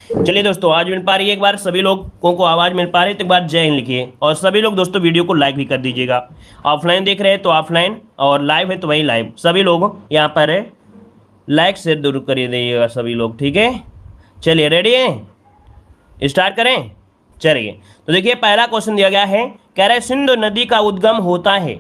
चलिए दोस्तों, आज मिल पा रही है एक बार सभी लोगों को आवाज़ मिल पा रही है तो एक बार जय हिंद लिखिए। और सभी लोग दोस्तों वीडियो को लाइक भी कर दीजिएगा। ऑफलाइन देख रहे हैं तो ऑफलाइन, और लाइव है तो वही लाइव। सभी लोग यहाँ पर है, लाइक से जरूर कर दीजिएगा सभी लोग, ठीक है। चलिए रेडी है, स्टार्ट करें। चलिए तो देखिए, पहला क्वेश्चन दिया गया है, कह रहे सिंधु नदी का उद्गम होता है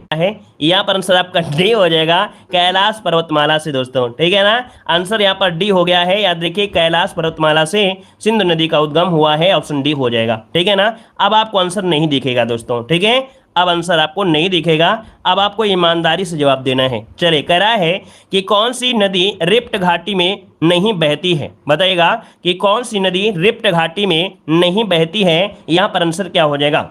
यहाँ पर आंसर आपका डी हो जाएगा, कैलाश पर्वतमाला से दोस्तों, ठीक है ना। आंसर यहाँ पर डी हो गया है, याद रखिए कैलाश पर्वतमाला से सिंधु नदी का उद्गम हुआ है, ऑप्शन डी हो जाएगा, ठीक है ना। अब आपको आंसर नहीं दिखेगा दोस्तों, ठीक है, अब आंसर आपको नहीं दिखेगा। अब आपको ईमानदारी से जवाब देना है। चलिए, कह रहा है कि कौन सी नदी रिफ्ट घाटी में नहीं बहती है, बताइएगा कि कौन सी नदी रिफ्ट घाटी में नहीं बहती है। यहाँ पर आंसर क्या हो जाएगा।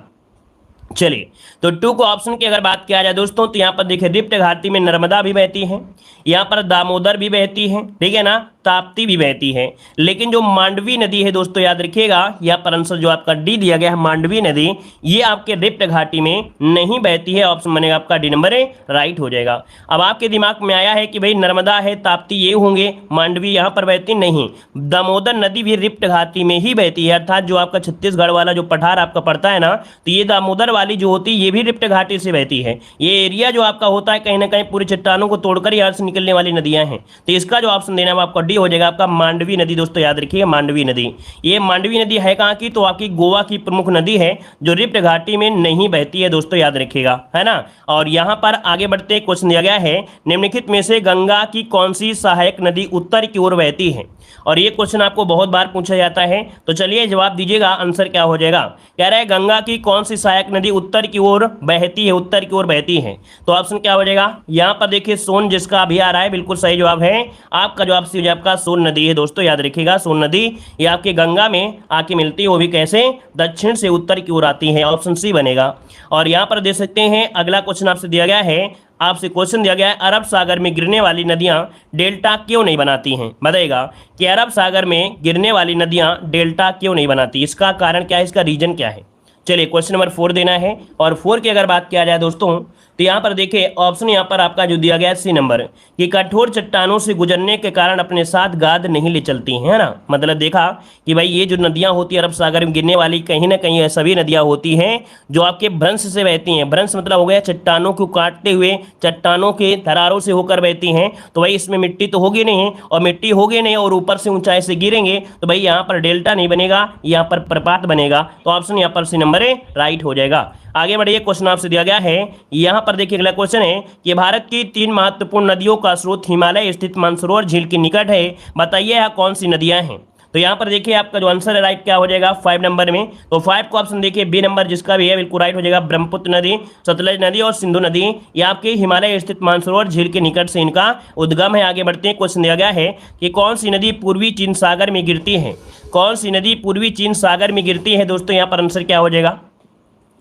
चलिए तो टू को ऑप्शन की अगर बात किया जाए दोस्तों, तो यहाँ पर देखिए रिफ्ट घाटी में नर्मदा भी बहती है, यहाँ पर दामोदर भी बहती है, ठीक है ना, ताप्ती भी बहती है। लेकिन जो मांडवी नदी है दोस्तों, याद रखिएगा यहाँ पर आंसर जो आपका डी दिया गया है, मांडवी नदी, ये आपके रिफ्ट घाटी में नहीं बहती है। ऑप्शन बनेगा आपका डी नंबर है, राइट हो जाएगा। अब आपके दिमाग में आया है कि भाई नर्मदा है, ताप्ती ये होंगे, मांडवी यहाँ पर बहती नहीं। दामोदर नदी भी रिफ्ट घाटी में ही बहती है, अर्थात जो आपका छत्तीसगढ़ वाला जो पठार आपका पड़ता है ना, तो ये दामोदर वाली जो होती है ये भी रिफ्ट घाटी से बहती है। ये एरिया जो आपका होता है कहीं ना कहीं पूरी चट्टानों को तोड़कर यहाँ से निकलने वाली नदियां हैं। तो इसका जो ऑप्शन देना है वो आपका डी हो जाएगा, आपका मांडवी नदी दोस्तों, याद रखिए मांडवी नदी। ये मांडवी नदी है कहाँ की, तो आपकी गोवा की प्रमुख नदी है जो रिफ्ट घाटी में नहीं बहती है दोस्तों, याद रखिएगा, है ना। और यहाँ पर आगे बढ़ते क्वेश्चन दिया गया है, निम्नलिखित में से गंगा की कौन सी सहायक नदी उत्तर की ओर बहती है। और ये क्वेश्चन आपको बहुत बार पूछा जाता है, तो चलिए जवाब दीजिएगा, आंसर क्या हो जाएगा। कह रहा है गंगा की कौन सी सहायक नदी उत्तर की ओर बहती है, उत्तर की ओर बहती है, तो ऑप्शन क्या हो जाएगा। यहाँ पर देखिए सोन जिसका अभी आ रहा है, बिल्कुल सही जवाब है। आपका जवाब सी आपका सोन नदी है दोस्तों, याद रखिएगा सोन नदी ये आपके गंगा में आके मिलती है, वो भी कैसे, दक्षिण से उत्तर की ओर आती है, ऑप्शन सी बनेगा। और यहाँ पर देख सकते हैं अगला क्वेश्चन आपसे दिया गया है, आपसे क्वेश्चन दिया गया है, अरब सागर में गिरने वाली नदियां डेल्टा क्यों नहीं बनाती हैं। बताइएगा कि अरब सागर में गिरने वाली नदियां डेल्टा क्यों नहीं बनाती, इसका कारण क्या है, इसका रीजन क्या है। चलिए क्वेश्चन नंबर 4 देना है। और 4 की अगर बात किया जाए दोस्तों, तो यहाँ पर देखिए ऑप्शन यहाँ पर आपका जो दिया गया है सी नंबर, कि कठोर चट्टानों से गुजरने के कारण अपने साथ गाद नहीं ले चलती हैं, है ना। मतलब देखा कि भाई ये जो नदियाँ होती है अरब सागर में गिरने वाली, कहीं ना कहीं सभी नदियाँ होती हैं जो आपके भ्रंश से बहती हैं। भ्रंश मतलब हो गया चट्टानों को काटते हुए, चट्टानों के दरारों से होकर बहती हैं। तो भाई इसमें मिट्टी तो होगी नहीं, और मिट्टी होगी नहीं और ऊपर से ऊंचाई से गिरेंगे, तो भाई यहाँ पर डेल्टा नहीं बनेगा, यहाँ पर प्रपात बनेगा। तो ऑप्शन यहाँ पर सी नंबर है, राइट हो जाएगा। आगे बढ़िए, क्वेश्चन आपसे दिया गया है, यहाँ पर देखिए अगला क्वेश्चन है कि भारत की 3 महत्वपूर्ण नदियों का स्रोत हिमालय स्थित मानसरोवर झील के निकट है, बताइए यह कौन सी नदियां हैं। तो यहाँ पर देखिए आपका जो आंसर है राइट क्या हो जाएगा 5 नंबर में। तो 5 को ऑप्शन देखिए बी नंबर जिसका भी है बिल्कुल राइट हो जाएगा। ब्रह्मपुत्र नदी, सतलज नदी और सिंधु नदी ये आपके हिमालय स्थित मानसरोवर झील के निकट से इनका उद्गम है। आगे बढ़ते हैं, क्वेश्चन दिया गया है कि कौन सी नदी पूर्वी चीन सागर में गिरती है। कौन सी नदी पूर्वी चीन सागर में गिरती है दोस्तों, यहाँ पर आंसर क्या हो जाएगा।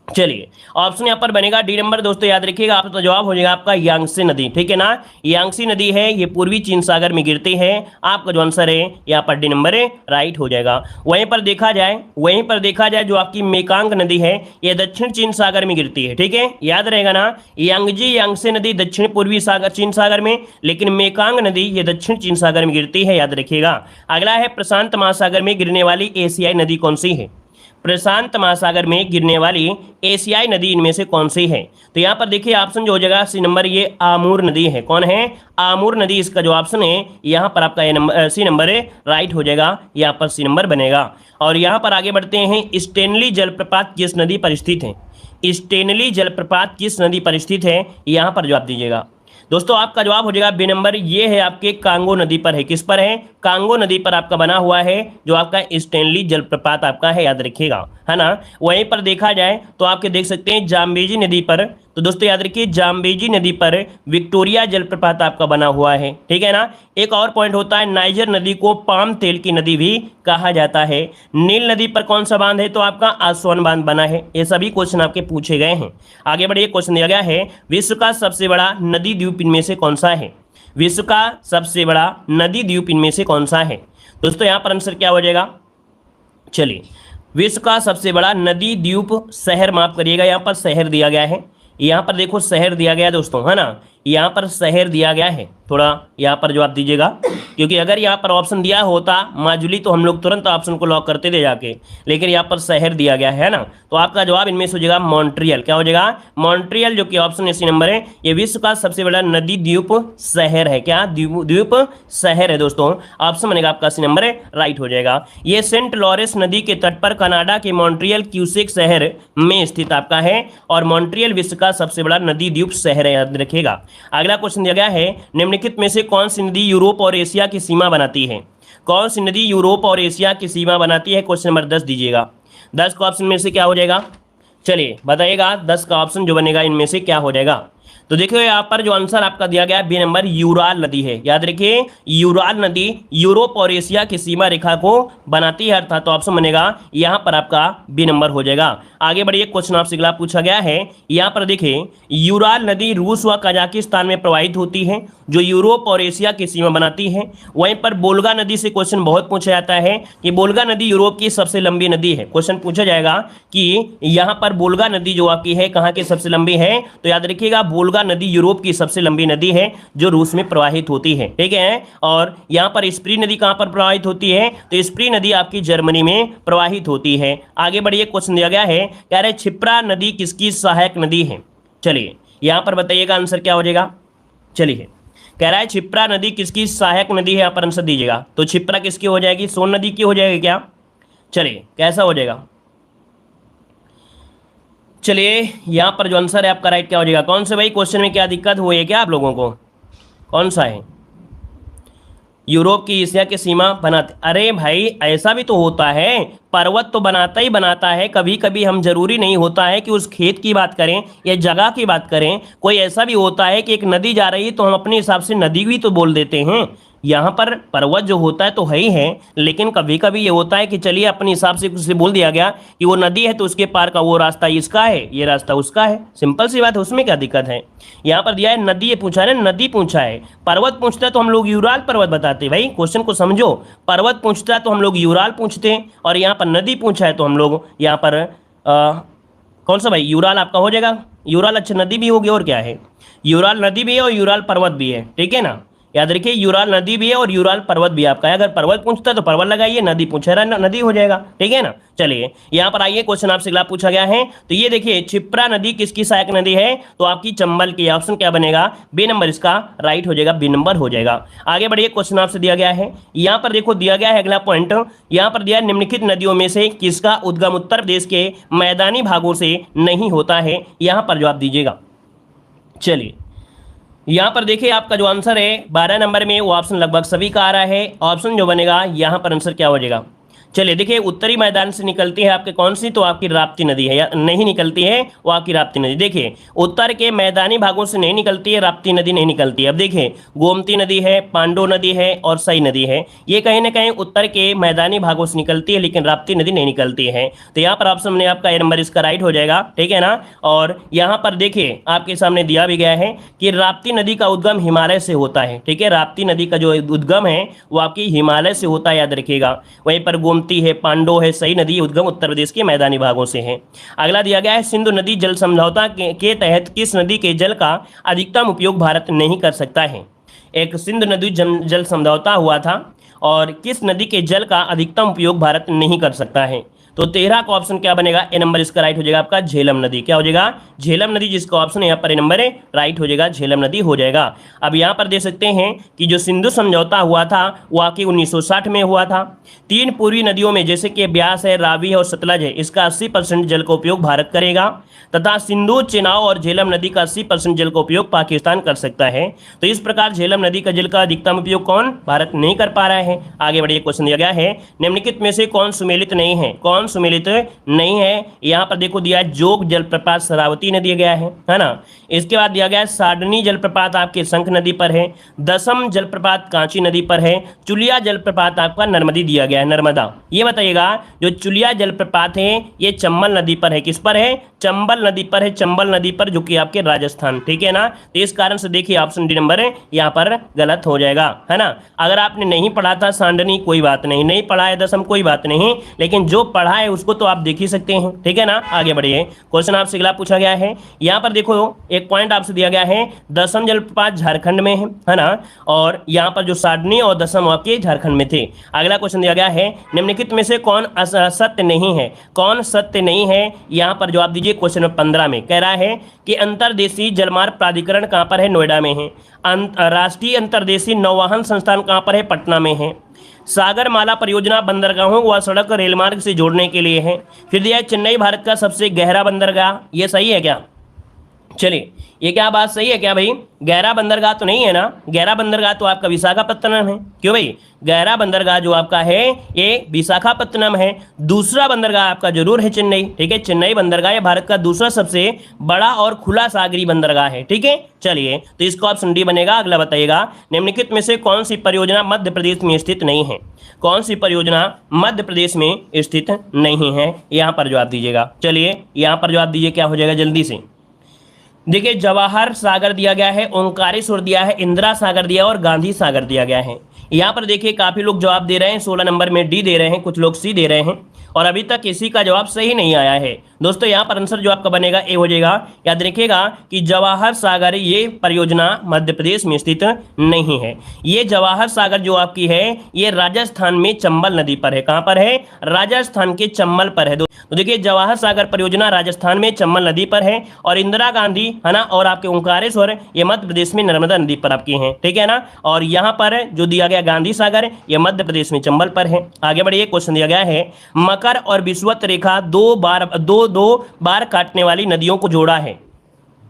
चलिए ऑप्शन यहाँ पर बनेगा डी नंबर दोस्तों, याद रखिएगा आपका जवाब हो जाएगा आपका यांगसे नदी, ठीक है ना। यांगसे नदी है, ये पूर्वी चीन सागर में गिरती है। आपका जो आंसर है यहाँ पर डी नंबर है, राइट हो जाएगा। वहीं पर देखा जाए जो आपकी मेकांग नदी है, ये दक्षिण चीन सागर में गिरती है, ठीक है, याद रहेगा ना। यांगसे नदी दक्षिण पूर्वी सागर चीन सागर में, लेकिन मेकांग नदी ये दक्षिण चीन सागर में गिरती है, याद रखिएगा। अगला है प्रशांत महासागर में गिरने वाली एशियाई नदी कौन सी है। प्रशांत महासागर में गिरने वाली एशियाई नदी इनमें से कौन सी है। तो यहाँ पर देखिए ऑप्शन जो हो जाएगा सी नंबर, ये आमूर नदी है। कौन है, आमूर नदी, इसका जो ऑप्शन है यहाँ पर आपका ये नंबर सी नंबर है, राइट हो जाएगा, यहाँ पर सी नंबर बनेगा। और यहाँ पर आगे बढ़ते हैं, स्टेनली जलप्रपात किस नदी पर स्थित है। स्टेनली जलप्रपात किस नदी पर स्थित है, यहाँ पर जवाब दीजिएगा दोस्तों। आपका जवाब हो जाएगा बी नंबर, ये है आपके कांगो नदी पर है। किस पर है, कांगो नदी पर आपका बना हुआ है जो आपका स्टेनली जलप्रपात आपका है, याद रखिएगा, है ना। वहीं पर देखा जाए तो आपके देख सकते हैं जाम्बेजी नदी पर, तो दोस्तों याद रखिए जाम्बेजी नदी पर विक्टोरिया जलप्रपात आपका बना हुआ है, ठीक है ना। एक और पॉइंट होता है, नाइजर नदी को पाम तेल की नदी भी कहा जाता है। नील नदी पर कौन सा बांध है, तो आपका आसवान बांध बना है। ये सभी क्वेश्चन आपके पूछे गए हैं। आगे बढ़िए, क्वेश्चन दिया गया है, विश्व का सबसे बड़ा नदी द्वीप इनमें से कौन सा है। विश्व का सबसे बड़ा नदी द्वीप इनमें से कौन सा है दोस्तों, यहाँ पर आंसर क्या हो जाएगा। चलिए, विश्व का सबसे बड़ा नदी द्वीप शहर, माफ करिएगा यहाँ पर शहर दिया गया है, यहाँ पर देखो शहर दिया गया दोस्तों, है ना। यहाँ पर शहर दिया गया है, थोड़ा यहाँ पर जवाब दीजिएगा, क्योंकि अगर यहाँ पर ऑप्शन दिया होता माजुली तो हम लोग तुरंत ऑप्शन को लॉक करते थे जाके, लेकिन यहाँ पर शहर दिया गया है ना। तो आपका जवाब इनमें से हो जाएगा मॉन्ट्रियल। क्या हो जाएगा? मॉन्ट्रियल, जो कि ऑप्शन इसी नंबर है। ये विश्व का सबसे बड़ा नदी द्वीप शहर है। क्या? द्वीप शहर है दोस्तों। ऑप्शन बनेगा आपका सी नंबर है, राइट हो जाएगा। ये सेंट लॉरेंस नदी के तट पर कनाडा के मॉन्ट्रियल क्यूसेक शहर में स्थित आपका है, और मॉन्ट्रियल विश्व का सबसे बड़ा नदी द्वीप शहर है, याद रखिएगा। अगला क्वेश्चन दिया गया है, निम्नलिखित में से कौन सी नदी यूरोप और एशिया की सीमा बनाती है? कौन सी नदी यूरोप और एशिया की सीमा बनाती है? क्वेश्चन नंबर 10 दीजिएगा। 10 का ऑप्शन में से क्या हो जाएगा? चलिए बताइएगा, 10 का ऑप्शन जो बनेगा इनमें से क्या हो जाएगा। तो देखिए यहाँ पर जो आंसर आपका दिया गया है बी नंबर, यूराल नदी है। याद रखिए, यूराल नदी यूरोप और एशिया की सीमा रेखा को बनाती है, अर्थात तो ऑप्शन बनेगा यहाँ पर आपका बी नंबर हो जाएगा। आगे बढ़िए, क्वेश्चन आपसे अगला पूछा गया है। यहाँ पर देखिए, यूराल नदी रूस व कजाकिस्तान में प्रवाहित होती है, जो यूरोप और एशिया की सीमा बनाती है। वहीं पर बोल्गा नदी से क्वेश्चन बहुत पूछा जाता है कि बोल्गा नदी यूरोप की सबसे लंबी नदी है। क्वेश्चन पूछा जाएगा कि यहाँ पर बोल्गा नदी जो आपकी है कहाँ की सबसे लंबी है? तो याद रखिएगा, बोल्गा नदी यूरोप की सबसे लंबी नदी है, जो रूस में प्रवाहित होती है। ठीक है, और यहाँ पर स्प्री नदी कहाँ पर प्रवाहित होती है? तो स्प्री नदी आपकी जर्मनी में प्रवाहित होती है। आगे बढ़िए, क्वेश्चन दिया गया है, कह रहे क्षिप्रा नदी किसकी सहायक नदी है? चलिए यहाँ पर बताइएगा आंसर क्या हो जाएगा। चलिए, कह रहा है क्षिप्रा नदी किसकी सहायक नदी है, यहाँ पर आंसर दीजिएगा। तो क्षिप्रा किसकी हो जाएगी? सोन नदी की हो जाएगी क्या? चलिए, कैसा हो जाएगा? चलिए यहाँ पर जो आंसर है आपका राइट क्या हो जाएगा? कौन से भाई क्वेश्चन में क्या दिक्कत हुई है क्या आप लोगों को? कौन सा है? यूरोप की एशिया की सीमा बनाते? अरे भाई ऐसा भी तो होता है, पर्वत तो बनाता ही बनाता है। कभी कभी हम जरूरी नहीं होता है कि उस खेत की बात करें या जगह की बात करें, कोई ऐसा भी होता है कि एक नदी जा रही है तो हम अपने हिसाब से नदी भी तो बोल देते हैं। यहाँ पर पर्वत जो होता है तो है ही है, लेकिन कभी कभी ये होता है कि चलिए अपने हिसाब से उसे बोल दिया गया कि वो नदी है तो उसके पार का वो रास्ता इसका है, ये रास्ता उसका है। सिंपल सी बात है, उसमें क्या दिक्कत है? यहाँ पर दिया है नदी, ये पूछा है ना, नदी पूछा है। पर्वत पूछता है तो हम लोग यूराल पर्वत बताते। भाई क्वेश्चन को समझो, पर्वत पूछता है तो हम लोग यूराल पूछते, और यहाँ पर नदी पूछा है तो हम लोग यहाँ पर कौन सा भाई? यूराल आपका हो जाएगा। यूराल अच्छा नदी भी होगी, और क्या है? यूराल नदी भी है और यूराल पर्वत भी है। ठीक है ना, याद रखिए, यूराल नदी भी है और यूराल पर्वत भी आपका है। अगर पर्वत पूछता है तो पर्वत लगाइए, नदी पूछे रहा नदी हो जाएगा। ठीक है ना। चलिए यहाँ पर आइए, क्वेश्चन आपसे अगला पूछा गया है। तो ये देखिए, क्षिप्रा नदी किसकी सहायक नदी है? तो आपकी चंबल की। ऑप्शन क्या बनेगा? बी नंबर इसका राइट हो जाएगा, बी नंबर हो जाएगा। आगे बढ़िए, क्वेश्चन आपसे दिया गया है। यहाँ पर देखो दिया गया है अगला पॉइंट, यहाँ पर दिया है, निम्नलिखित नदियों में से किसका उद्गम उत्तर प्रदेश के मैदानी भागों से नहीं होता है? यहाँ पर जवाब दीजिएगा। चलिए यहाँ पर देखिए, आपका जो आंसर है 12 नंबर में, वो ऑप्शन लगभग सभी का आ रहा है। ऑप्शन जो बनेगा यहाँ पर आंसर क्या हो जाएगा? चलिए देखिए, उत्तरी मैदान से निकलती है आपके कौन सी? तो आपकी राप्ती नदी है, या नहीं निकलती है वो आपकी राप्ती नदी। देखिए, उत्तर के मैदानी भागों से नहीं निकलती है, राप्ती नदी नहीं निकलती है। अब देखिए, गोमती नदी है, पांडो नदी है और सई नदी है, ये कहीं ना कहीं उत्तर के मैदानी भागों से निकलती है, लेकिन राप्ती नदी नहीं निकलती है। तो यहाँ पर ऑप्शन में आपका ए नंबर इसका राइट हो जाएगा। ठीक है ना। और यहाँ पर देखिए, आपके सामने दिया भी गया है कि राप्ती नदी का उद्गम हिमालय से होता है। ठीक है, राप्ती नदी का जो उद्गम है वो आपकी हिमालय से होता है, याद रखिएगा। वहीं पर है, पांडो है, सई नदी उद्गम उत्तर प्रदेश के मैदानी भागों से है। अगला दिया गया है, सिंधु नदी जल समझौता के तहत किस नदी के जल का अधिकतम उपयोग भारत नहीं कर सकता है? एक सिंधु नदी जल समझौता हुआ था, और किस नदी के जल का अधिकतम उपयोग भारत नहीं कर सकता है? तो 13 का ऑप्शन क्या बनेगा? ए नंबर इसका राइट हो जाएगा आपका, झेलम नदी। क्या हो जाएगा? झेलम नदी, जिसका ऑप्शन यहाँ पर ए नंबर है राइट हो जाएगा, झेलम नदी हो जाएगा। अब यहाँ पर देख सकते हैं कि जो सिंधु समझौता हुआ था वो आके 1960 में हुआ था। 3 पूर्वी नदियों में जैसे कि ब्यास है, रावी है और सतलज है, इसका 80% जल का उपयोग भारत करेगा, तथा सिंधु, चेनाब और झेलम नदी का 80% जल का उपयोग पाकिस्तान कर सकता है। तो इस प्रकार झेलम नदी का जल का अधिकतम उपयोग कौन? भारत नहीं कर पा रहा है। आगे बढ़िए, क्वेश्चन दिया गया है, निम्नलिखित में से कौन सुमेलित नहीं है? कौन सुमेलित नहीं है? यहाँ पर देखो दिया है, जोग जलप्रपात शरावती ने दिया गया है ना। इसके बाद दिया गया है, साडनी जलप्रपात आपके शंख नदी पर है, दसम जलप्रपात कांची नदी पर है, चुलिया जलप्रपात आपका नर्मदी दिया गया है, नर्मदा। ये बताइएगा, जो चुलिया जलप्रपात है ये चंबल नदी पर है। किस पर है? चंबल नदी पर है, चंबल नदी पर, जो कि आपके राजस्थान। ठीक है ना। तो इस कारण से देखिए ऑप्शन डी नंबर है यहाँ पर गलत हो जाएगा, है ना। अगर आपने नहीं पढ़ा था सांडनी, कोई बात नहीं, नहीं पढ़ा है दसम, कोई बात नहीं, लेकिन जो पढ़ा पढ़ा है उसको तो आप देख ही सकते हैं, ठीक है ना। आगे बढ़िए, क्वेश्चन आपसे अगला पूछा गया है, यहाँ पर देखो एक पॉइंट आपसे दिया गया है, दसम जलप्रपात झारखंड में है ना, और यहाँ पर जो साडनी और दसम आपके झारखंड में थे। अगला क्वेश्चन दिया गया है, निम्नलिखित में से कौन सत्य नहीं है, कौन सत्य नहीं है, यहाँ पर जवाब दीजिए। क्वेश्चन नंबर 15 में कह रहा है कि अंतर्देशीय जलमार्ग प्राधिकरण कहाँ पर है, नोएडा में है। राष्ट्रीय अंतर्देशीय नौवहन संस्थान कहाँ पर है, पटना में है। सागरमाला परियोजना बंदरगाहों व सड़क रेलमार्ग से जोड़ने के लिए है। फिर दिया है चेन्नई भारत का सबसे गहरा बंदरगाह, ये सही है क्या? चलिए, ये क्या बात सही है क्या भाई? गहरा बंदरगाह तो नहीं है ना, गहरा बंदरगाह तो आपका विशाखापत्तनम है। क्यों भाई? गहरा बंदरगाह जो आपका है ये विशाखापत्तनम है। दूसरा बंदरगाह आपका जरूर है चेन्नई, ठीक है। चेन्नई बंदरगाह ये भारत का दूसरा सबसे बड़ा और खुला सागरी बंदरगाह है, ठीक है। चलिए, तो इसका ऑप्शन डी बनेगा। अगला बताइएगा, निम्नलिखित में से कौन सी परियोजना मध्य प्रदेश में स्थित नहीं है, कौन सी परियोजना मध्य प्रदेश में स्थित नहीं है, यहाँ पर जवाब दीजिएगा। चलिए, यहाँ पर जवाब दीजिए, क्या हो जाएगा जल्दी से। देखिए, जवाहर सागर दिया गया है, ओंकारेश्वर दिया है, इंदिरा सागर दिया और गांधी सागर दिया गया है। यहाँ पर देखिए काफी लोग जवाब दे रहे हैं, 16 नंबर में डी दे रहे हैं, कुछ लोग सी दे रहे हैं, और अभी तक किसी का जवाब सही नहीं आया है। दोस्तों यहाँ पर आंसर जो आपका बनेगा ए हो जाएगा। याद रखिएगा कि जवाहर सागर ये परियोजना मध्य प्रदेश में स्थित नहीं है। ये जवाहर सागर जो आपकी है ये राजस्थान में चंबल नदी पर है। कहाँ पर है? राजस्थान के चंबल पर है। तो देखिए, जवाहर सागर परियोजना राजस्थान में चंबल नदी पर है, और इंदिरा गांधी है ना, और आपके ओंकारेश्वर ये मध्य प्रदेश में नर्मदा नदी पर आपकी हैं, ठीक है ना। और यहाँ पर जो दिया गया गांधी सागर ये मध्य प्रदेश में चंबल पर है। आगे बढ़िए, क्वेश्चन दिया गया है, मकर और विषुवत रेखा दो बार काटने वाली नदियों को जोड़ा है।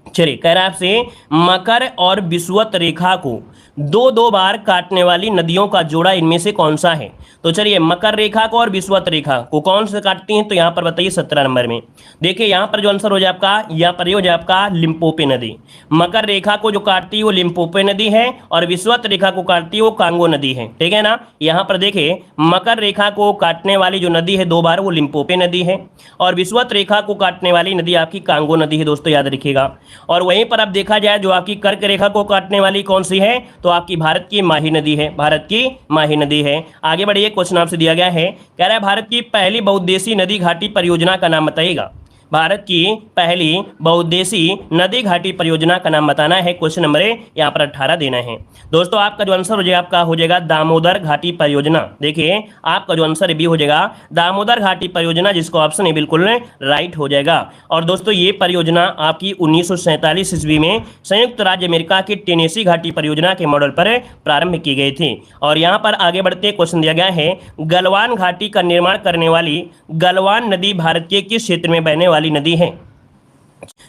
चलिए, कह रहा है आपसे मकर और विषुवत रेखा को दो बार काटने वाली नदियों का जोड़ा इनमें से कौन सा है? तो चलिए, मकर रेखा को और विषुवत रेखा को कौन से काटती हैं? तो यहाँ पर बताइए 17 नंबर में। देखिए, यहाँ पर जो आंसर हो जाए आपका, यहाँ पर हो जाए आपका लिम्पोपे नदी। मकर रेखा को जो काटती है वो लिम्पोपे नदी है, और विषुवत रेखा को काटती है वो कांगो नदी है, ठीक है ना। यहाँ पर देखिए, मकर रेखा को काटने वाली जो नदी है 2 बार वो लिम्पोपे नदी है, और विषुवत रेखा को काटने वाली नदी आपकी कांगो नदी है। दोस्तों याद रखिएगा। और वहीं पर अब देखा जाए जो आपकी कर्क रेखा को काटने वाली कौन सी है, तो आपकी भारत की माही नदी है, भारत की माही नदी है। आगे बढ़िए, क्वेश्चन आपसे दिया गया है, कह रहा है भारत की पहली बहुउद्देशीय नदी घाटी परियोजना का नाम बताइएगा। भारत की पहली बहुउद्देशीय नदी घाटी परियोजना का नाम बताना है। क्वेश्चन नंबर यहाँ पर 18 देना है। दोस्तों आपका जो आंसर हो जाएगा आपका हो जाएगा दामोदर घाटी परियोजना। देखिए, आपका जो आंसर भी हो जाएगा दामोदर घाटी परियोजना, जिसको ऑप्शन है बिल्कुल राइट हो जाएगा। और दोस्तों ये परियोजना आपकी 1947 ईस्वी में संयुक्त राज्य अमेरिका की टेनेसी घाटी परियोजना के मॉडल पर प्रारंभ की गई थी। और यहाँ पर आगे बढ़ते क्वेश्चन दिया गया है, गलवान घाटी का निर्माण करने वाली गलवान नदी भारत के किस क्षेत्र में बहने वाली नदी है?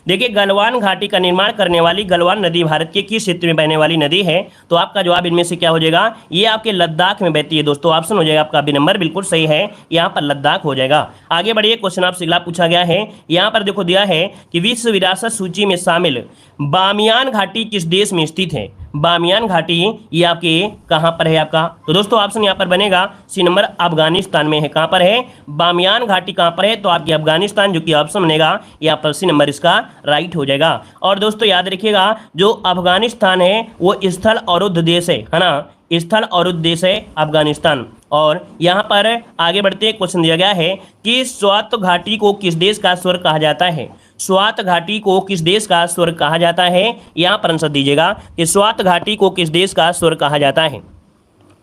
देखिए, गलवान घाटी का निर्माण करने वाली गलवान नदी भारत के किस क्षेत्र में बहने वाली नदी है? तो आपका जवाब इनमें से क्या हो जाएगा? ये आपके लद्दाख में बहती है। दोस्तों ऑप्शन हो जाएगा आपका बी नंबर, बिल्कुल सही है, यहाँ पर लद्दाख हो जाएगा। आगे बढ़िए, क्वेश्चन आपसे अगला पूछा गया है, यहाँ पर देखो दिया है कि विश्व विरासत सूची में शामिल बामियान घाटी किस देश में स्थित है? बामियान घाटी ये आपके कहाँ पर है आपका? तो दोस्तों ऑप्शन यहाँ पर बनेगा सी नंबर, अफगानिस्तान में है। कहाँ पर है? बामियान घाटी कहाँ पर है? तो आपकी अफगानिस्तान, जो कि ऑप्शन बनेगा यहाँ पर सी नंबर इसका राइट हो जाएगा। और दोस्तों याद रखिएगा, जो अफगानिस्तान है वो स्थल अवरुद्ध देश है ना, स्थल अवरुद्ध देश है अफगानिस्तान। और यहाँ पर आगे बढ़ते क्वेश्चन दिया गया है कि स्वात घाटी को किस देश का स्वर्ग कहा जाता है? स्वात घाटी को किस देश का स्वर्ग कहा जाता है? यहाँ पर आंसर दीजिएगा कि स्वात घाटी को किस देश का स्वर्ग कहा जाता है।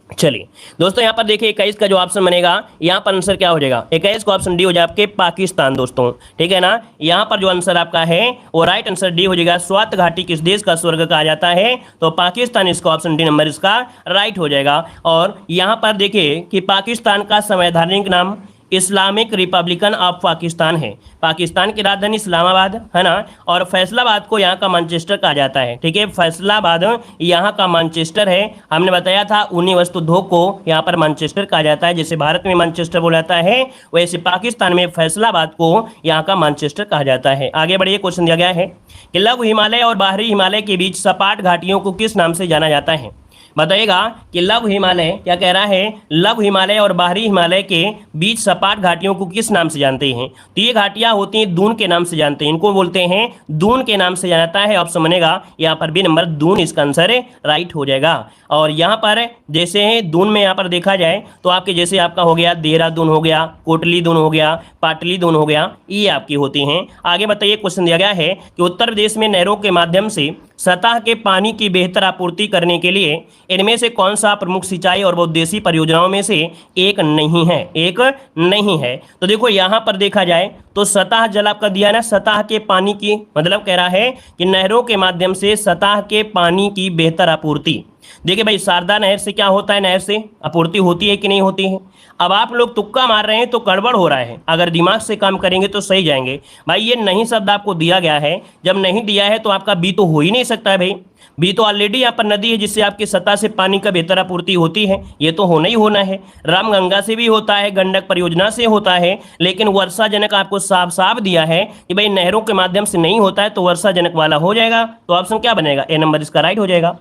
चलिए दोस्तों, यहाँ पर देखिए 21 का जो ऑप्शन बनेगा यहाँ पर आंसर क्या हो जाएगा? 21 का ऑप्शन डी हो जाएगा आपके पाकिस्तान। दोस्तों ठीक है ना, यहाँ पर जो आंसर आपका है वो राइट आंसर डी हो जाएगा। स्वात घाटी किस देश का स्वर्ग कहा जाता है? तो पाकिस्तान, इसका ऑप्शन डी नंबर इसका राइट हो जाएगा। और यहाँ पर देखिए कि पाकिस्तान का संवैधानिक नाम इस्लामिक रिपब्लिकन ऑफ पाकिस्तान है। पाकिस्तान की राजधानी इस्लामाबाद है ना, और फैसलाबाद को यहाँ का मैनचेस्टर कहा जाता है। ठीक है, फैसलाबाद यहाँ का मैनचेस्टर है। हमने बताया था 19 वस्तु धोख को यहाँ पर मैनचेस्टर कहा जाता है। जैसे भारत में मैनचेस्टर बोला जाता है, वैसे पाकिस्तान में फैसलाबाद को यहाँ का मैनचेस्टर कहा जाता है। आगे बढ़िए, क्वेश्चन दिया गया है कि लघु हिमालय और बाहरी हिमालय के बीच सपाट घाटियों को किस नाम से जाना जाता है? बताइएगा कि लघु हिमालय, क्या कह रहा है, लघु हिमालय और बाहरी हिमालय के बीच सपाट घाटियों को किस नाम से जानते हैं? तो ये घाटियां होती हैं दून के नाम से जानते हैं, इनको बोलते हैं दून के नाम से जाना जाता है। ऑप्शन बनेगा यहाँ पर बी नंबर दून, इसका आंसर राइट हो जाएगा। और यहाँ पर जैसे दून में यहाँ पर देखा जाए तो आपके जैसे आपका हो गया देहरादून हो गया, कोटली दून हो गया, पाटली दून हो गया, ये आपकी होती हैं। आगे बताइए, क्वेश्चन दिया गया है कि उत्तर प्रदेश में नहरों के माध्यम से सतह के पानी की बेहतर आपूर्ति करने के लिए इनमें से कौन सा प्रमुख सिंचाई और बहुउद्देशीय परियोजनाओं में से एक नहीं है? एक नहीं है। तो देखो यहाँ पर देखा जाए तो सतह जल आपका दिया है ना, सतह के पानी की, मतलब कह रहा है कि नहरों के माध्यम से सतह के पानी की बेहतर आपूर्ति। देखिए भाई, शारदा नहर से क्या होता है, नहर से आपूर्ति होती है कि नहीं होती है? अब आप लोग तुक्का मार रहे हैं तो गड़बड़ हो रहा है, अगर दिमाग से काम करेंगे तो सही जाएंगे। भाई ये नहीं शब्द आपको दिया गया है, जब नहीं दिया है तो आपका बी तो हो ही नहीं सकता है भाई। बी तो ऑलरेडी यहाँ पर नदी है जिससे आपकी सतह से पानी का बेहतर आपूर्ति होती है, ये तो होना ही होना है। रामगंगा से भी होता है, गंडक परियोजना से होता है, लेकिन वर्षा जनक आपको साफ साफ दिया है कि भाई नहरों के माध्यम से नहीं होता है, तो वर्षा जनक वाला हो जाएगा। तो ऑप्शन क्या बनेगा, ए नंबर इसका राइट हो जाएगा।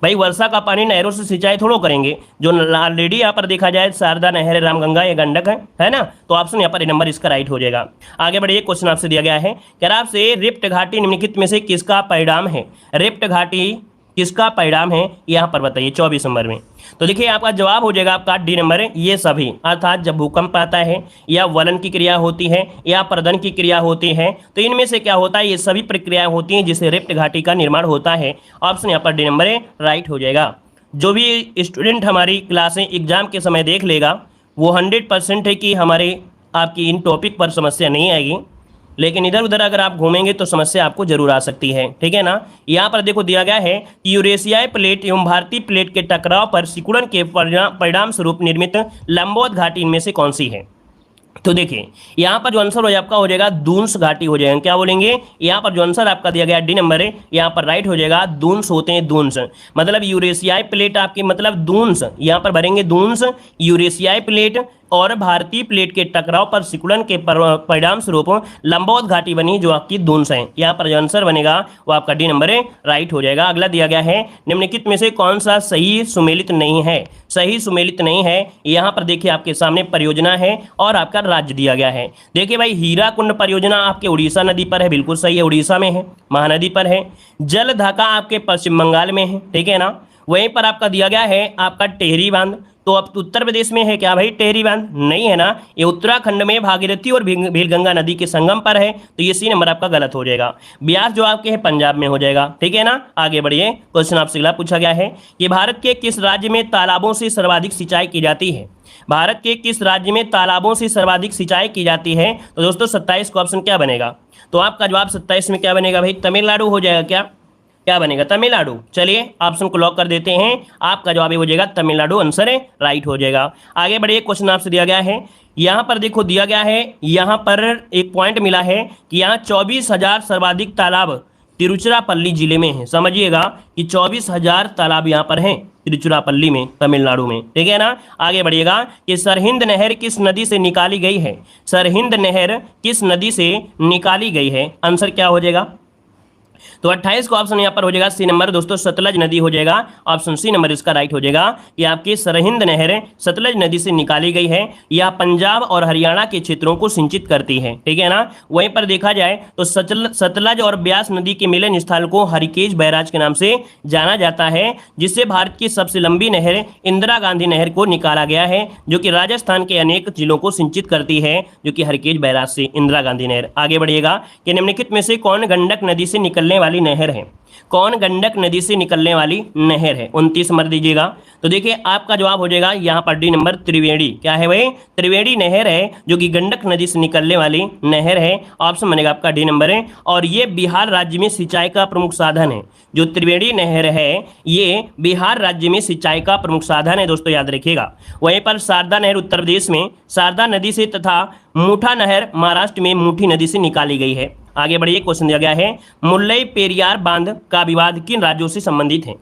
भाई वर्षा का पानी नहरों से सिंचाई थोड़ो करेंगे, जो ऑलरेडी यहाँ पर देखा जाए शारदा नहर, रामगंगा या गंडक है ना, तो ऑप्शन यहाँ पर ए नंबर इसका राइट हो जाएगा। आगे बढ़िए, क्वेश्चन आपसे दिया गया है, कह रहा आपसे रिफ्ट घाटी निम्नलिखित में से किसका परिणाम है? रिफ्ट घाटी किसका परिणाम है, यहाँ पर बताइए 24 नंबर में। तो देखिए आपका जवाब हो जाएगा आपका डी नंबर है, ये सभी, अर्थात जब भूकंप आता है या वलन की क्रिया होती है या प्रदन की क्रिया होती है, तो इनमें से क्या होता है, ये सभी प्रक्रियाएं होती हैं जिससे रिफ्ट घाटी का निर्माण होता है। ऑप्शन यहाँ पर डी नंबर है राइट हो जाएगा। जो भी स्टूडेंट हमारी क्लासें एग्जाम के समय देख लेगा वो 100% है कि हमारे आपकी इन टॉपिक पर समस्या नहीं आएगी, लेकिन इधर उधर अगर आप घूमेंगे तो समस्या आपको जरूर आ सकती है, ठीक है ना। यहाँ पर देखो दिया गया है कि यूरेशियाई प्लेट एवं भारतीय प्लेट के टकराव पर सिकुड़न के परिणाम स्वरूप निर्मित लंबवत घाटी इनमें से कौन सी है? तो देखिए यहाँ पर जो आंसर हो आपका हो जाएगा दून्स घाटी हो जाएगा। क्या बोलेंगे, यहाँ पर जो आंसर आपका दिया गया डी नंबर है, यहाँ पर राइट हो जाएगा दून्स होते हैं, दून्स मतलब यूरेशियाई प्लेट आपकी, मतलब दून्स, यहाँ पर भरेंगे दून्स, यूरेशियाई प्लेट और भारतीय प्लेट के टकराव पर सिकुड़न के परिणाम स्वरूप लंबवत घाटी बनी जो आपकी दून्स है। यहाँ पर जो आंसर बनेगा वो आपका डी नंबर है राइट हो जाएगा। अगला दिया गया है, निम्नलिखित में से कौन सा सही सुमेलित नहीं है? सही सुमेलित नहीं है, यहाँ पर देखिए आपके सामने परियोजना है और आपका राज्य दिया गया है। देखिए भाई, हीराकुंड परियोजना आपके उड़ीसा नदी पर है, बिल्कुल सही है, उड़ीसा में है, महानदी पर है। जलधाका आपके पश्चिम बंगाल में है, ठीक है ना। वहीं पर आपका दिया गया है आपका टेहरी बांध, तो अब उत्तर प्रदेश में है क्या भाई टेहरी बांध? नहीं है ना, ये उत्तराखंड में भागीरथी और भीलगंगा नदी के संगम पर है, तो ये सी नंबर आपका गलत हो जाएगा। ब्यास जो आपके है पंजाब में हो जाएगा, ठीक है ना। आगे बढ़िए, क्वेश्चन आपसे अगला पूछा गया है कि भारत के किस राज्य में तालाबों से सर्वाधिक सिंचाई की जाती है? भारत के किस राज्य में तालाबों से सर्वाधिक सिंचाई की जाती है? तो दोस्तों 27 का ऑप्शन क्या बनेगा? तो आपका जवाब 27 में क्या बनेगा भाई, तमिलनाडु हो जाएगा। क्या बनेगा, तमिलनाडु। चलिए ऑप्शन को लॉक कर देते हैं, आपका जवाब हो जाएगा तमिलनाडु, आंसर है राइट हो जाएगा। आगे बढ़िए, क्वेश्चन आपसे दिया गया है, यहाँ पर देखो दिया गया है, यहाँ पर एक पॉइंट मिला है कि यहाँ 24,000 सर्वाधिक तालाब तिरुचिरापल्ली जिले में है। समझिएगा कि 24,000 तालाब यहाँ पर हैं तिरुचिरापल्ली में, तमिलनाडु में, ठीक है ना। आगे बढ़िएगा कि सरहिंद नहर किस नदी से निकाली गई है? सरहिंद नहर किस नदी से निकाली गई है? आंसर क्या हो जाएगा? तो 28 का ऑप्शन यहाँ पर हो जाएगा सी नंबर, दोस्तों सतलज नदी हो जाएगा, ऑप्शन सी नंबर इसका राइट हो जाएगा। कि आपकी सरहिंद नहर सतलज नदी से निकाली गई है, यह पंजाब और हरियाणा के क्षेत्रों को सिंचित करती है, ठीक है ना। वहीं पर देखा जाए तो सतलज और ब्यास नदी के मिलन स्थल को हरिकेश बैराज के नाम से जाना जाता है, जिससे भारत की सबसे लंबी नहर इंदिरा गांधी नहर को निकाला गया है, जो कि राजस्थान के अनेक जिलों को सिंचित करती है, जो कि हरिकेश बैराज से इंदिरा गांधी नहर। आगे बढ़िएगा कि निम्नलिखित में से कौन गंडक नदी से निकलने वाली नहर है? कौन गंडक नदी से निकलने वाली नहर है? 29 नंबर दीजिएगा। तो देखिए आपका जवाब हो जाएगा यहाँ पर डी नंबर, त्रिवेणी। क्या है भाई? त्रिवेणी नहर है, जो कि गंडक नदी से निकलने वाली नहर है, ऑप्शन बनेगा आपका डी नंबर है। और ये बिहार राज्य में सिंचाई का प्रमुख साधन है। जो त्रिवेणी नहर है ये बिहार राज्य में सिंचाई का प्रमुख साधन है, दोस्तों याद रखिएगा। वहीं पर शारदा नहर उत्तर प्रदेश में शारदा नदी से तथा मूठा नहर महाराष्ट्र में मूठी नदी से निकाली गई है। आगे बढ़िए, क्वेश्चन दिया गया है, मुल्लई पेरियार बांध का विवाद किन राज्यों से संबंधित है?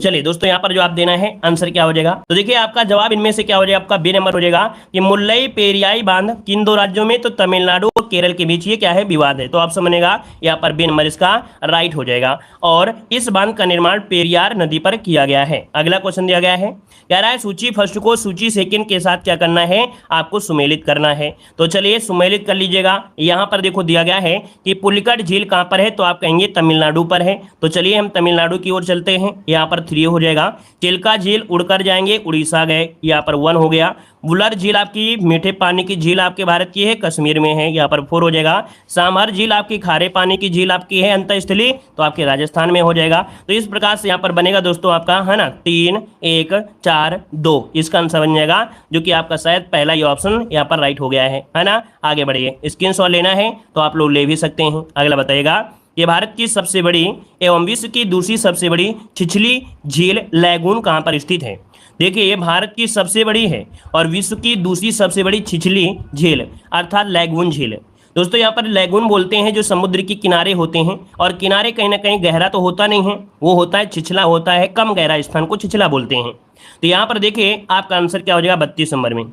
चलिए दोस्तों यहाँ पर जो आप देना है आंसर क्या हो जाएगा, तो देखिए आपका जवाब इनमें से क्या हो जाएगा, आपका बी नंबर हो जाएगा कि मुल्लई पेरियाई बांध किन दो राज्यों में, तो तमिलनाडु और केरल के बीच ये क्या है, विवाद है। तो ऑप्शन बनेगा यहाँ पर बी नंबर इसका राइट हो जाएगा। और इस बांध का निर्माण पेरियार नदी पर किया गया है। अगला क्वेश्चन दिया गया है, कह रहा है सूची फर्स्ट को सूची सेकंड के साथ क्या करना है, आपको सुमेलित करना है। तो चलिए सुमेलित कर लीजिएगा। यहाँ पर देखो दिया गया है कि पुलिकट झील कहाँ पर है, तो आप कहेंगे तमिलनाडु पर है। तो चलिए हम तमिलनाडु की ओर चलते हैं, यहाँ पर 3 हो जाएगा। चिल्का झील उड़कर जाएंगे, उड़ीसा गए, यहाँ पर 1 हो गया। वुलर झील आपकी मीठे पानी की झील आपके भारत की है, कश्मीर में है, यहाँ पर 4 हो जाएगा। सामर झील आपकी खारे पानी की झील आपकी है अंतःस्थली, तो आपके राजस्थान में हो जाएगा। तो इस प्रकार से यहाँ पर बनेगा दोस्तों आपका, है ना, 3 1 4 2 इसका आंसर बन जाएगा, जो कि आपका शायद पहला ये ऑप्शन यहाँ पर राइट हो गया है ना। आगे बढ़िए, स्क्रीनशॉट लेना है तो आप लोग ले भी सकते हैं। अगला बताइएगा, ये भारत की सबसे बड़ी एवं विश्व की दूसरी सबसे बड़ी छिछली झील लैगून कहाँ पर स्थित है। देखिए ये भारत की सबसे बड़ी है और विश्व की दूसरी सबसे बड़ी छिछली झील अर्थात लैगून झील। दोस्तों यहाँ पर लैगून बोलते हैं जो समुद्र के किनारे होते हैं, और किनारे कहीं ना कहीं गहरा तो होता नहीं है, वो होता है छिछला होता है, कम गहरा स्थान को छिछला बोलते हैं। तो यहाँ पर देखिए आपका आंसर क्या हो जाएगा 32 नंबर में।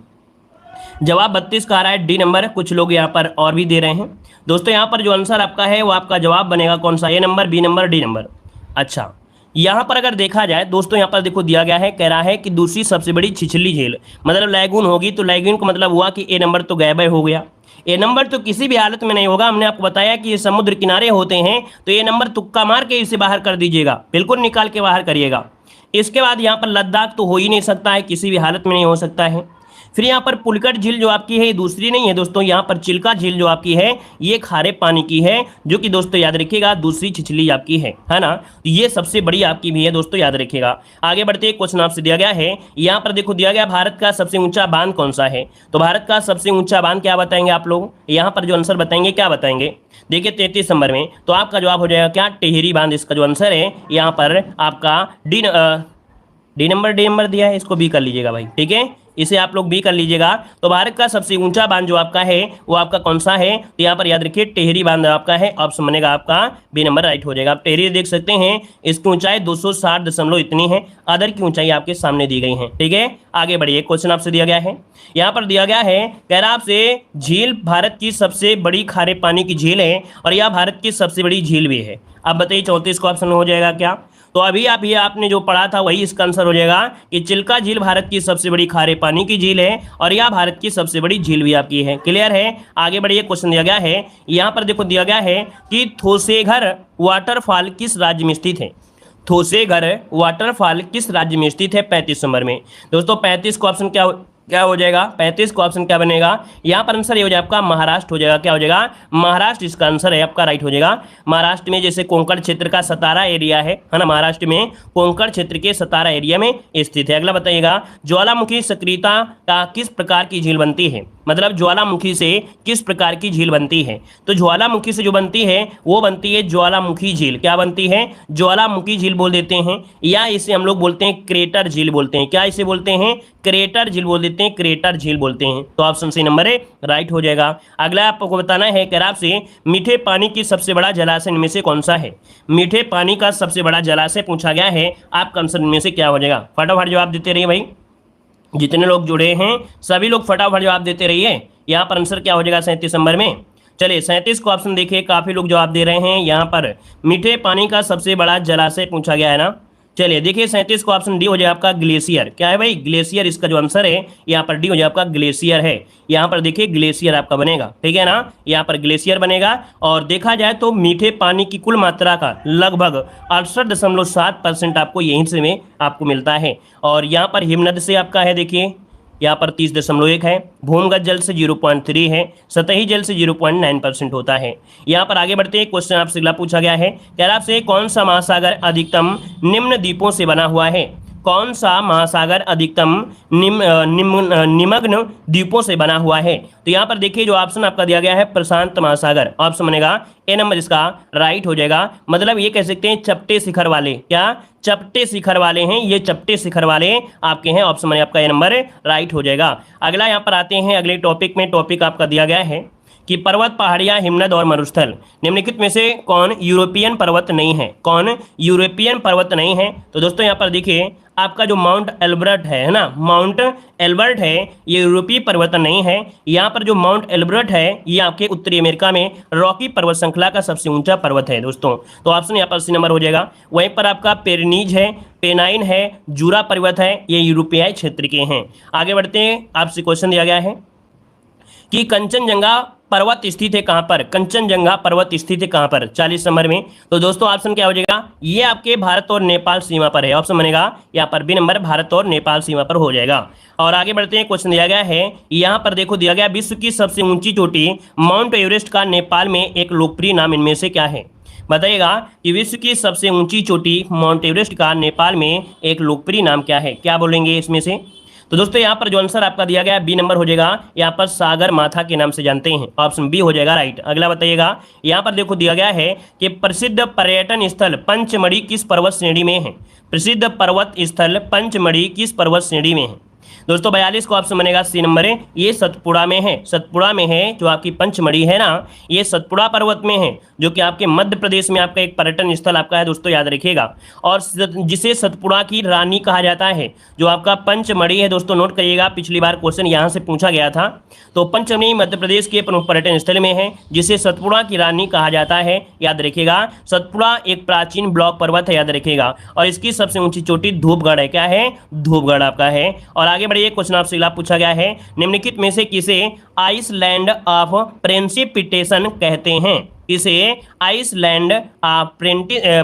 जवाब 32 का आ रहा है डी नंबर, कुछ लोग यहाँ पर और भी दे रहे हैं। दोस्तों यहाँ पर जो आंसर आपका है वो आपका जवाब बनेगा कौन सा, A number, B number, D number. अच्छा यहाँ पर अगर देखा जाए दोस्तों, यहाँ पर देखो दिया गया है, कह रहा है कि दूसरी सबसे बड़ी छिछली झील मतलब लैगून होगी, तो लैगून का मतलब हुआ कि ए नंबर तो गायब हो गया। ए नंबर तो किसी भी हालत में नहीं होगा, हमने आपको बताया कि ये समुद्र किनारे होते हैं, तो ए नंबर तुक्का मार के इसे बाहर कर दीजिएगा, बिल्कुल निकाल के बाहर करिएगा। इसके बाद यहाँ पर लद्दाख तो हो ही नहीं सकता है, किसी भी हालत में नहीं हो सकता है। फिर यहाँ पर पुलिकट झील जो आपकी है ये दूसरी नहीं है दोस्तों, यहाँ पर चिल्का झील जो आपकी है ये खारे पानी की है, जो कि दोस्तों याद रखिएगा दूसरी छिछली आपकी है ना। तो ये सबसे बड़ी आपकी भी है दोस्तों, याद रखिएगा। आगे बढ़ते क्वेश्चन आपसे दिया गया है, यहाँ पर देखो दिया गया भारत का सबसे ऊंचा बांध कौन सा है। तो भारत का सबसे ऊंचा बांध क्या बताएंगे आप लोग, यहाँ पर जो आंसर बताएंगे क्या बताएंगे, देखिए 33 नंबर में। तो आपका जवाब हो जाएगा क्या, टिहरी बांध इसका जो आंसर है। यहाँ पर आपका डी नंबर दिया है, इसको भी कर लीजिएगा भाई, ठीक है, इसे आप लोग भी कर लीजिएगा। तो भारत का सबसे ऊंचा बांध जो आपका है वो आपका कौन सा है, तो यहाँ पर याद रखिए टिहरी बांध आपका है, ऑप्शन बनेगा आपका बी नंबर राइट हो जाएगा। आप टिहरी देख सकते हैं, इसकी ऊंचाई 260 इतनी है, अदर की ऊंचाई आपके सामने दी गई है, ठीक है। आगे बढ़िए, क्वेश्चन आपसे दिया गया है, यहाँ पर दिया गया है, कह रहा आपसे झील भारत की सबसे बड़ी खारे पानी की झील है और यह भारत की सबसे बड़ी झील भी है। अब बताइए 34 का ऑप्शन हो जाएगा क्या, तो अभी आप ये आपने जो पढ़ा था वही इसका आंसर हो जाएगा कि चिल्का झील भारत की सबसे बड़ी खारे पानी की झील है और यह भारत की सबसे बड़ी झील भी आपकी है। क्लियर है। आगे बढ़िए, क्वेश्चन दिया गया है, यहाँ पर देखो दिया गया है कि थोसेघर वाटरफॉल किस राज्य में स्थित है। थोसेघर वाटरफॉल किस राज्य में स्थित है 35 नंबर में। दोस्तों 35 का ऑप्शन क्या हो जाएगा, 35 का ऑप्शन क्या बनेगा, यहाँ पर आंसर ये हो जाएगा आपका महाराष्ट्र हो जाएगा। क्या हो जाएगा, महाराष्ट्र इसका आंसर है आपका, राइट हो जाएगा। महाराष्ट्र में जैसे कोंकण क्षेत्र का सतारा एरिया है ना, महाराष्ट्र में कोंकण क्षेत्र के सतारा एरिया में स्थित है। अगला बताइएगा, ज्वालामुखी सक्रियता का किस प्रकार की झील बनती है, मतलब ज्वालामुखी से किस प्रकार की झील बनती है। तो ज्वालामुखी से जो बनती है वो बनती है ज्वालामुखी झील। क्या बनती है, ज्वालामुखी झील बोल देते हैं, या इसे हम लोग बोलते हैं क्रेटर झील बोलते हैं। क्या इसे बोलते हैं, क्रेटर झील बोल देते हैं, क्रेटर झील बोलते हैं। तो ऑप्शन सी नंबर है राइट हो जाएगा। अगला आपको बताना है कि आपसे मीठे पानी की सबसे बड़ा जलाशय इनमें से कौन सा है। मीठे पानी का सबसे बड़ा जलाशय पूछा गया है, आपका आंसर इनमें से क्या हो जाएगा। फटाफट जवाब देते रहिए भाई, जितने लोग जुड़े हैं सभी लोग फटाफट जवाब देते रहिए। यहाँ पर आंसर क्या हो जाएगा 37 नंबर में। चलिए 37 को ऑप्शन देखिए, काफी लोग जवाब दे रहे हैं। यहाँ पर मीठे पानी का सबसे बड़ा जलाशय पूछा गया है ना। चलिए देखिए 37 को ऑप्शन डी हो जाए आपका ग्लेशियर। क्या है भाई, ग्लेशियर इसका जो आंसर है, यहाँ पर डी हो जाए आपका ग्लेशियर है। यहाँ पर देखिए ग्लेशियर आपका बनेगा, ठीक है ना, यहाँ पर ग्लेशियर बनेगा। और देखा जाए तो मीठे पानी की कुल मात्रा का लगभग 68.7% आपको यहीं से में आपको मिलता है। और यहाँ पर हिमनद से आपका है, देखिए यहाँ पर 30.1 है, भूमिगत जल से 0.3 है, सतही जल से 0.9% होता है। यहाँ पर आगे बढ़ते हैं, क्वेश्चन आपसे अगला पूछा गया है, कह आपसे कौन सा महासागर अधिकतम निम्न द्वीपों से बना हुआ है। कौन सा महासागर अधिकतम निमग्न द्वीपों से बना हुआ है। तो यहाँ पर देखिए जो ऑप्शन आपका दिया गया है प्रशांत महासागर, ऑप्शन बनेगा ए नंबर इसका राइट हो जाएगा। मतलब ये कह सकते हैं चपटे शिखर वाले, क्या चपटे शिखर वाले हैं, ये चपटे शिखर वाले आपके हैं, ऑप्शन बने आपका ए नंबर राइट हो जाएगा। अगला यहाँ पर आते हैं अगले टॉपिक में। टॉपिक आपका दिया गया है कि पर्वत, पहाड़ियां, हिमनद और मरुस्थल निम्नलिखित में से कौन यूरोपियन पर्वत नहीं है? कौन यूरोपियन पर्वत नहीं है? तो दोस्तों यहाँ पर देखिए आपका जो माउंट एल्बर्ट है ना, माउंट एल्बर्ट है, ये यूरोपीय पर्वत नहीं है। यहाँ पर जो माउंट एल्बर्ट है ये आपके उत्तरी अमेरिका में रॉकी पर्वत श्रृंखला का सबसे ऊंचा पर्वत है दोस्तों। तो ऑप्शन यहाँ पर सी नंबर हो जाएगा। वहीं पर आपका पेरिनीज है, पेनाइन है, जूरा पर्वत है, ये यूरोपीय क्षेत्र के हैं। आगे बढ़ते हैं, आपसे क्वेश्चन दिया गया है कि कंचनजंगा पर्वत स्थित है कहाँ पर? कंचनजंगा पर्वत स्थित है कहाँ पर? 40 नंबर में। तो दोस्तों ऑप्शन क्या हो जाएगा? ये आपके भारत और नेपाल सीमा पर है। ऑप्शन बनेगा यहाँ पर बी नंबर, भारत और नेपाल सीमा पर हो जाएगा। और आगे बढ़ते हैं, क्वेश्चन दिया गया है यहाँ पर देखो, दिया गया विश्व की सबसे ऊंची चोटी माउंट एवरेस्ट का नेपाल में एक लोकप्रिय नाम इनमें से क्या है? बताइएगा कि विश्व की सबसे ऊंची चोटी माउंट एवरेस्ट का नेपाल में एक लोकप्रिय नाम क्या है? क्या बोलेंगे इसमें से? तो दोस्तों यहाँ पर जो आंसर आपका दिया गया बी नंबर हो जाएगा। यहाँ पर सागर माथा के नाम से जानते हैं। ऑप्शन बी हो जाएगा राइट। अगला बताइएगा, यहाँ पर देखो दिया गया है कि प्रसिद्ध पर्यटन स्थल पंचमढ़ी किस पर्वत श्रेणी में है? प्रसिद्ध पर्वत स्थल पंचमढ़ी किस पर्वत श्रेणी में है? दोस्तों 42 को ऑप्शन बनेगा सी नंबर है। ये सतपुड़ा में है, सतपुड़ा में है। जो आपकी पंचमढ़ी है ना, ये सतपुड़ा पर्वत में है, जो कि आपके मध्य प्रदेश में आपका एक पर्यटन स्थल आपका है दोस्तों, याद रखिएगा। और जिसे सतपुड़ा की रानी कहा जाता है, जो आपका पंचमढ़ी है दोस्तों, नोट करिएगा, पिछली बार क्वेश्चन यहाँ से पूछा गया था। तो पंचमढ़ी मध्य प्रदेश के प्रमुख पर्यटन स्थल में है, जिसे सतपुड़ा की रानी कहा जाता है, याद रखिएगा। सतपुड़ा एक प्राचीन ब्लॉक पर्वत है, याद रखिएगा। और इसकी सबसे ऊंची चोटी धूपगढ़ है। क्या है? धूपगढ़ आपका है। और आगे बढ़िए, क्वेश्चन आपसे अगला पूछा गया है, निम्नलिखित में से किसे आइसलैंड ऑफ प्रेसिपिटेशन कहते हैं? इसे आइसलैंड ऑफ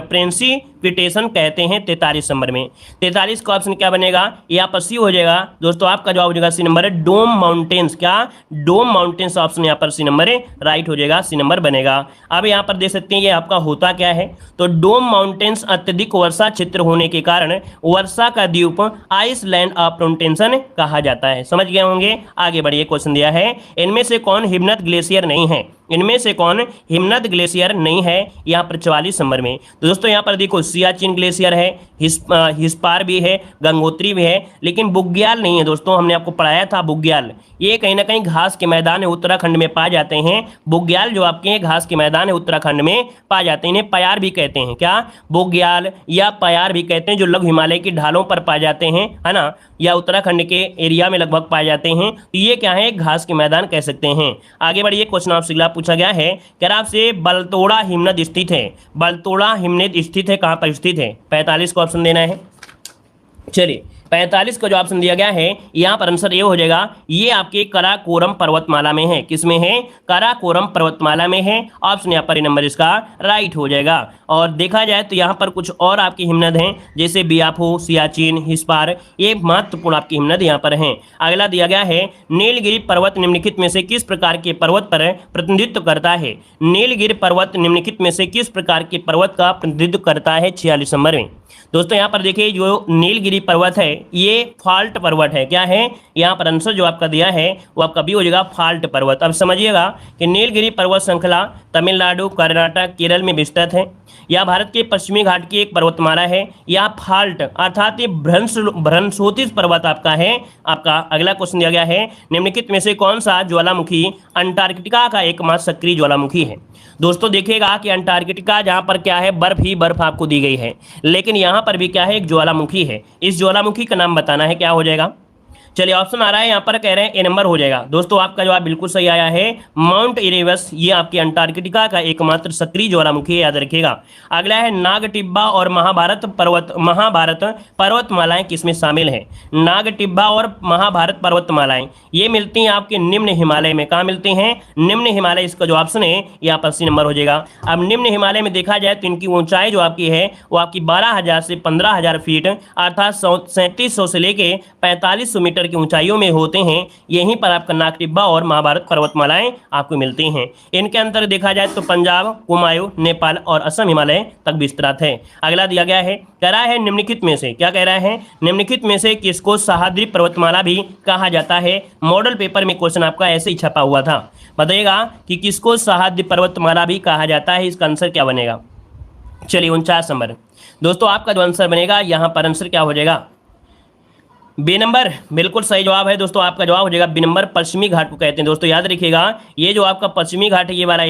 प्रेसिपिटेशन कहते हैं। 43 नंबर में 43 का ऑप्शन क्या बनेगा? यहाँ पर सी हो जाएगा दोस्तों। आपका जवाब हो जाएगा सी नंबर है, डोम माउंटेन्स। क्या? डोम माउंटेन्स ऑप्शन यहाँ पर सी नंबर है, राइट हो जाएगा, सी नंबर बनेगा। अब यहाँ पर देख सकते हैं ये आपका होता क्या है। तो डोम माउंटेन्स अत्यधिक वर्षा क्षेत्र होने के कारण वर्षा का द्वीप आइसलैंड ऑफ प्रेसिपिटेशन कहा जाता है। समझ गए होंगे। आगे बढ़िए, क्वेश्चन दिया है, इनमें से कौन हिमनद ग्लेशियर नहीं है? इनमें से कौन हिमनद ग्लेशियर नहीं है? यहाँ पर 44 नंबर में। तो दोस्तों यहाँ पर देखो, सियाचिन ग्लेशियर है, हिस्पार भी है, गंगोत्री भी है, लेकिन बुग्याल नहीं है दोस्तों। हमने आपको पढ़ाया था बुग्याल, ये कहीं ना कहीं घास के मैदान है, उत्तराखंड में पाए जाते हैं। बुग्याल जो आपके घास के मैदान है उत्तराखंड में पाए जाते हैं, इन्हें पयार भी कहते हैं। क्या? बुग्याल या पयार भी कहते हैं, जो लघु हिमालय की ढालों पर पाए जाते हैं, है ना, या उत्तराखंड के एरिया में लगभग पाए जाते हैं। तो ये क्या है? घास के मैदान कह सकते हैं। आगे बढ़िए, क्वेश्चन आपसे अगला पूछा गया है, क्या आपसे बलतोड़ा हिमनद स्थित है? बलतोड़ा हिमनद स्थित है कहाँ पर स्थित है? 45 को ऑप्शन देना है। चलिए 45 का जो ऑप्शन दिया गया है, यहाँ पर आंसर ये हो जाएगा, ये आपके कराकोरम पर्वतमाला में है। किसमें है? कराकोरम पर्वतमाला में है। ऑप्शन यहाँ पर नंबर इसका राइट हो जाएगा। और देखा जाए तो यहाँ पर कुछ और आपकी हिमनद हैं, जैसे बियाफो, सियाचिन, हिस्पार, ये महत्वपूर्ण आपकी हिमनद यहाँ पर हैं। अगला दिया गया है, नीलगिरी पर्वत निम्नलिखित में से किस प्रकार के पर्वत पर प्रतिनिधित्व करता है? नीलगिरी पर्वत निम्नलिखित में से किस प्रकार के पर्वत का प्रतिनिधित्व करता है? 46 नंबर में। दोस्तों यहाँ पर देखिए, जो नीलगिरी पर्वत है ये फॉल्ट पर्वत है। क्या है? यहाँ पर आंसर जो आपका दिया है वो आपका भी हो जाएगा फॉल्ट पर्वत। अब समझिएगा कि नीलगिरी पर्वत श्रृंखला तमिलनाडु, कर्नाटक, केरल में विस्तृत है। यह भारत के पश्चिमी घाट की एक पर्वतमाला है। यह फॉल्ट अर्थात ये भ्रंशोत्थित पर्वत आपका है। आपका अगला क्वेश्चन दिया गया है, निम्नलिखित में से कौन सा ज्वालामुखी अंटार्कटिका का एकमात्र सक्रिय ज्वालामुखी है? दोस्तों देखिएगा कि अंटार्कटिका जहाँ पर क्या है, बर्फ ही बर्फ आपको दी गई है, लेकिन यहाँ पर भी क्या है, एक ज्वालामुखी है। इस ज्वालामुखी का नाम बताना है, क्या हो जाएगा? चलिए ऑप्शन आ रहा है यहाँ पर, कह रहे हैं ए नंबर हो जाएगा। दोस्तों आपका जवाब बिल्कुल सही आया है, माउंट इरेबस। ये आपके अंटार्कटिका का एकमात्र सक्रिय ज्वालामुखी है, याद रखिएगा। अगला है, नागटिब्बा और महाभारत पर्वतमालाएं किसमें शामिल है? नागटिब्बा और महाभारत पर्वतमालाएं ये मिलती हैं आपके निम्न हिमालय में। कहाँ मिलती हैं? निम्न हिमालय। इसका जो ऑप्शन है यहाँ पर सी नंबर हो जाएगा। अब निम्न हिमालय में देखा जाए तो इनकी ऊंचाई जो आपकी है वो आपकी 12,000 से 15,000 फीट अर्थात 3700 से लेके 4500 मीटर की ऊंचाइयों में होते हैं। यहीं पर आपका नागटिब्बा और महाभारत पर्वतमालाएं आपको मिलती हैं। इनके अंतर देखा जाए तो पंजाब, कुमायूं, नेपाल और असम हिमालय तक विस्तृत है। अगला दिया गया है, कह रहा है निम्नलिखित में से, क्या कह रहा है, निम्नलिखित में से किसको सह्याद्री पर्वतमाला भी कहा जाता है? मॉडल पेपर में क्वेश्चन आपका ऐसे ही छपा हुआ था। बताइएगा कि किसको सह्याद्री पर्वतमाला भी कहा जाता है। इसका आंसर क्या बनेगा? चलिए 49 नंबर। दोस्तों आपका जो आंसर बनेगा यहाँ पर आंसर क्या हो जाएगा? बी नंबर बिल्कुल सही जवाब है दोस्तों। आपका जवाब हो जाएगा बी नंबर, पश्चिमी घाट को कहते हैं दोस्तों। याद रखिएगा, ये जो आपका पश्चिमी घाट है, ये वाला